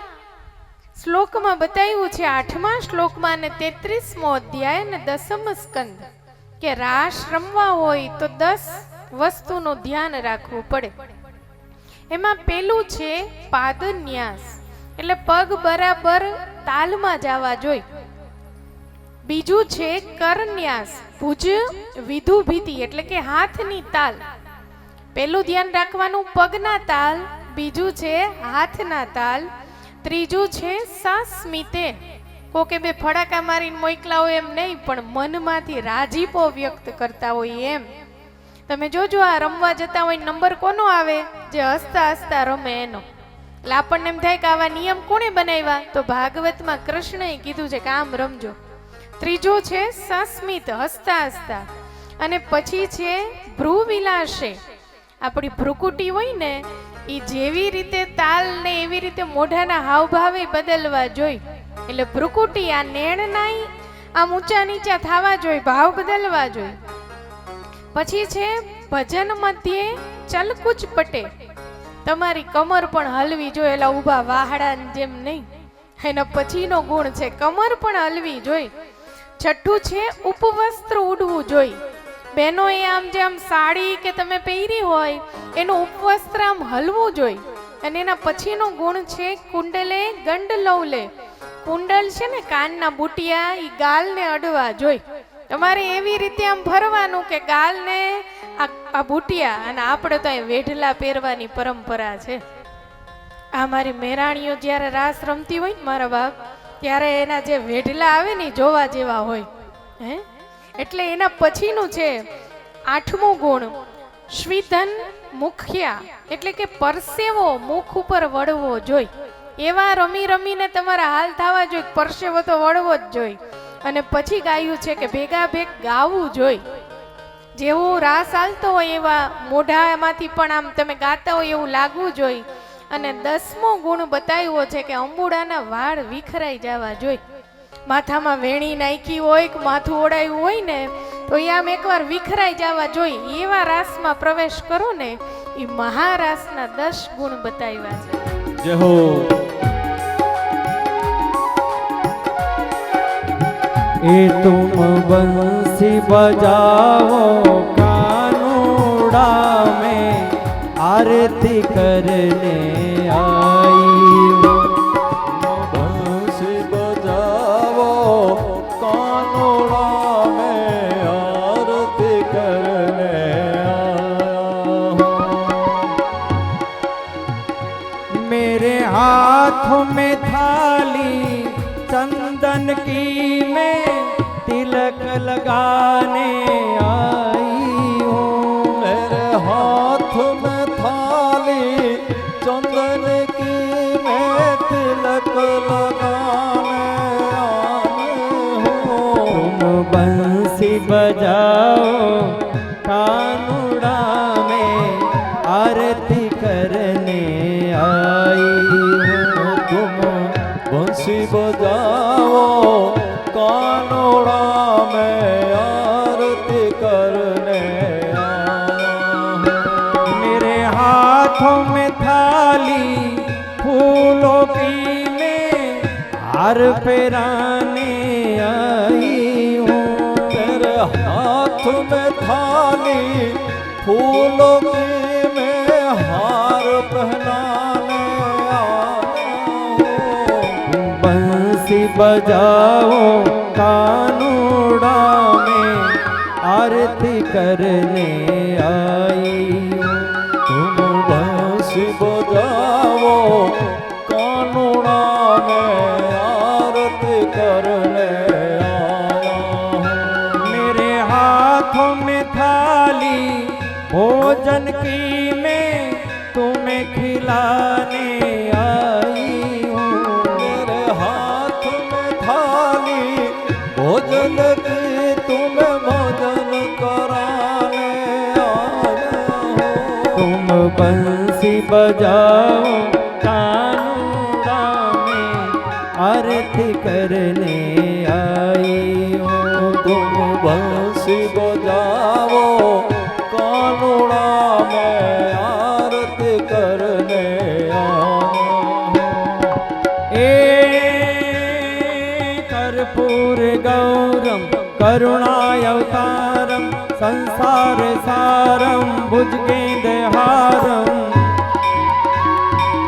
Speaker 1: શ્લોકમાં બતાવ્યું છે 8મા શ્લોકમાં અને 33મો અધ્યાય અને 10મો સ્કંદ કે રાસ રમવા હોય તો 10 વસ્તુનું ધ્યાન રાખવું પડે. એમાં પેલું છે પાદન્યાસ એટલે પગ બરાબર તાલમાં જવા જોઈએ. બીજું છે કરન્યાસ ભુજ વિધુભીતિ એટલે કે હાથની તાલ. પેલું ધ્યાન રાખવાનું પગના તાલ, બીજું છે હાથના તાલ, ત્રીજું છે સસ્મિતે કોકે બે ફડાકા મારીને મોકલા હોય એમ નહીં પણ મનમાંથી રાજીપો વ્યક્ત કરતા હોય એમ. તમે જોજો આ રમવા જતા હોય નંબર કોનો આવે? જે હસતા હસતા રમે એનો. એટલે આપણને એમ થાય કે આવા નિયમ કોણે બનાવ્યા? તો ભાગવતમાં કૃષ્ણએ કીધું છે કે આમ રમજો. ત્રીજું છે સસ્મિત હસતા હસતા, અને પછી છે ભ્રુવિલાસે આપણી ભ્રુકુટી હોય ને એ જેવી રીતે તાલ ને એવી રીતે મોઢાના હાવભાવે બદલવા જોઈ. એટલે ભ્રુકુટી આ નેણ નાઈ આમ ઊંચા નીચા થવા જોઈ, ભાવ બદલવા જોઈ. પછી છે ભજન મધ્યે ચલકુચ પટે તમારી કમર પણ હલવી જોઈએ, એટલે ઊભા વાહડા જેમ નહીં. એના પછીનો ગુણ છે કમર પણ હલવી જોઈ. છઠ્ઠું છે ઉપવસ્ત્ર ઉડવું જોઈ. બહેનોએ આમ જેમ સાડી કે તમે પહેરી હોય એનું ઉપવસ્ત્ર આમ હલવું જોઈ. અને એના પછીનો ગુણ છે કુંડલે ગંડલૌલે. કુંડલ છે ને કાનના બુટિયા એ ગાલને અડવા જોઈ. તમારે એવી રીતે આમ ફરવાનું કે ગાલને આ બુટિયા, અને આપણે તો અહીં વેઢલા પહેરવાની પરંપરા છે. આ મારી મેરાણીઓ જ્યારે રાસ રમતી હોય ને મારા બાપ, ત્યારે એના જે વેઢલા આવે ને જોવા જેવા હોય હે. એટલે એના પછીનું છે 8મો ગુણ શ્વીધન મુખ્યા એટલે કે પરસેવો મુખ ઉપર વળવો જોઈ. એવા રમી રમીને તમારા હાલ થવા જોઈ, પરસેવો તો વળવો જ જોઈ. અને પછી ગાયું છે કે ભેગા ભેગ ગાવું જોઈ. જેવું રાસ હાલતો હોય એવા મોઢામાંથી પણ આમ તમે ગાતા હોય એવું લાગવું જોઈ. અને 10મો ગુણ બતાવ્યો છે કે અંબુડાના વાળ વિખરાઈ જવા જોઈ. માથામાં વેણી નાખી હોય કે માથું ઓડાયું હોય ને તો એ આમ એકવાર વિખરાઈ જવા જોઈ. એવા રાસમાં પ્રવેશ કરો ને એ મહારાસના 10 ગુણ બતાવ્યા છે.
Speaker 3: જય હો.
Speaker 2: ए तुम बंसी बजाओ कानूड़ा में आरती करने आई हूँ।
Speaker 3: बंसी बजाओ कानोड़ा में आरती करने आया हूँ।
Speaker 2: मेरे हाथों में थाली चंदन की मैं तिलक लगाने आई हूँ।
Speaker 3: मेरे हाथ में थाली चंदन की मैं तिलक लगाने आया हूँ।
Speaker 2: तुम बंसी बजाओ कानूड़ा में आरती करने आई हूँ।
Speaker 3: तुम बंसी बजाओ कानोड़ा में आरती करने आया हूँ।
Speaker 2: मेरे हाथों में थाली फूलों की मैं हार पहराने आई हूँ।
Speaker 3: तेरे हाथ में थाली फूलों की मैं हार पहनाने आया हूँ।
Speaker 2: बंसी बजाओ कानूड़ा में आरती करने आई हूँ।
Speaker 3: तुम बंसी बजाओ कानूड़ा में आरती करने आया हूँ।
Speaker 2: मेरे हाथों में थाली भोजन की मैं तुम्हें खिलाने आई हूँ।
Speaker 3: मेरे हाथ में थाली भोजन की तुम्हें भोजन कराने आया हूँ।
Speaker 2: तुम बंसी बजाओ कानूड़ा में आरती करने आई हूँ।
Speaker 3: तुम बंसी बजाओ कानूड़ा में आरती करने आया हूँ।
Speaker 2: ए कर्पूर गौरम करुणावतारम संसार सारम भुजगेन्द्रहारम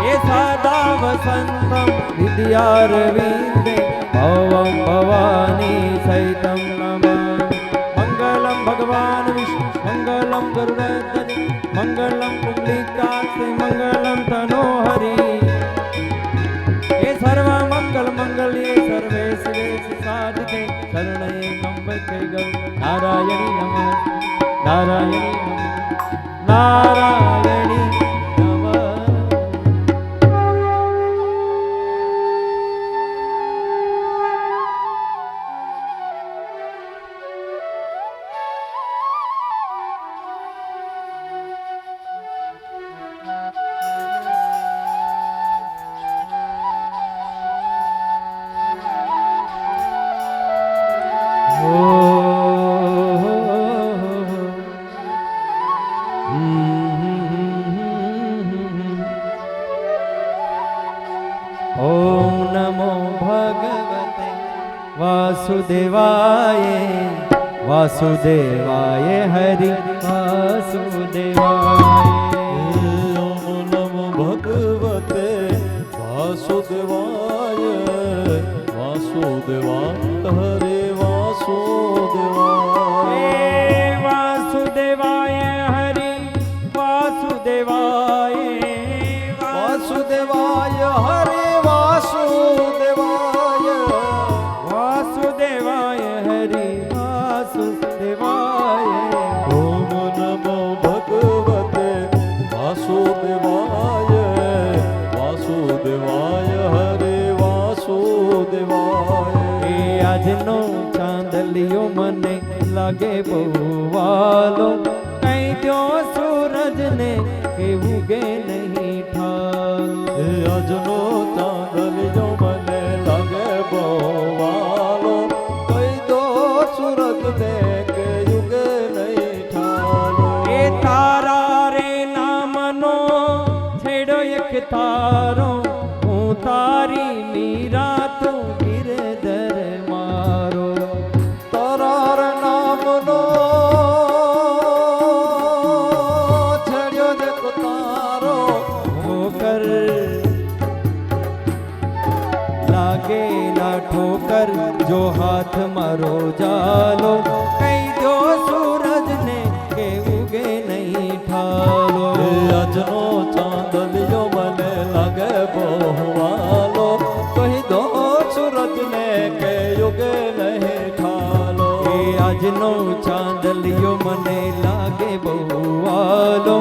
Speaker 2: ये सदा वसंतम विद्यारविंदे भवम भवानी सहितं नमामि। मंगलम भगवान विष्णु मंगलम गरुड़ध्वज मंगलम पुंडरीकाक्ष मंगलम तनोहरि। ये सर्व मंगल मंगल्ये सर्वे शिवे साधिके शरण्ये त्र्यंबके गौरी नारायणी नमस्ते नारायणी नमस्ते नारायणी ओम नमो भगवते वासुदेवाय वासुदेवाय हरि वासुदेवाय।
Speaker 3: ओम नमो भगवते वासुदेवाय वासुदेवाय हरे वासुदेवाय।
Speaker 2: वासुदेवाय हरि वासुदेवाय
Speaker 3: वासुदेवाय हरे वासुदेवाय।
Speaker 2: वासुदेवाय हरि वासुदेवाय।
Speaker 3: ओम नमो भगवते वासुदेवाय वासुदेवाय हरे वासुदेवाय।
Speaker 2: એ આજનો ચાંદલિયો મને લાગે બહુ વાલો કઈ દો સૂરજને કે ઉગે નહીં ઠાલો।
Speaker 3: આજનો ચાંદલિયો મને લાગે બહુ વાલો કઈ દો સુરત ને કે યુગે નહીં ઠાલો।
Speaker 2: એ તારા રે નામનો છેડો એક તારો હું તારી મીરા તું ગિરધર મારો। કર જો હાથ મારો જાલો કઈ દો સૂરજ ને કે ઉગે નહીં ઠાલો
Speaker 3: એ આજનો ચાંદલિયો મને લાગે બહુ વાલો કહી દો સૂરજને કે યુગે નહીં ઠાલો
Speaker 2: એ આજનો ચાંદલિયો મને લાગે બહુ વાલો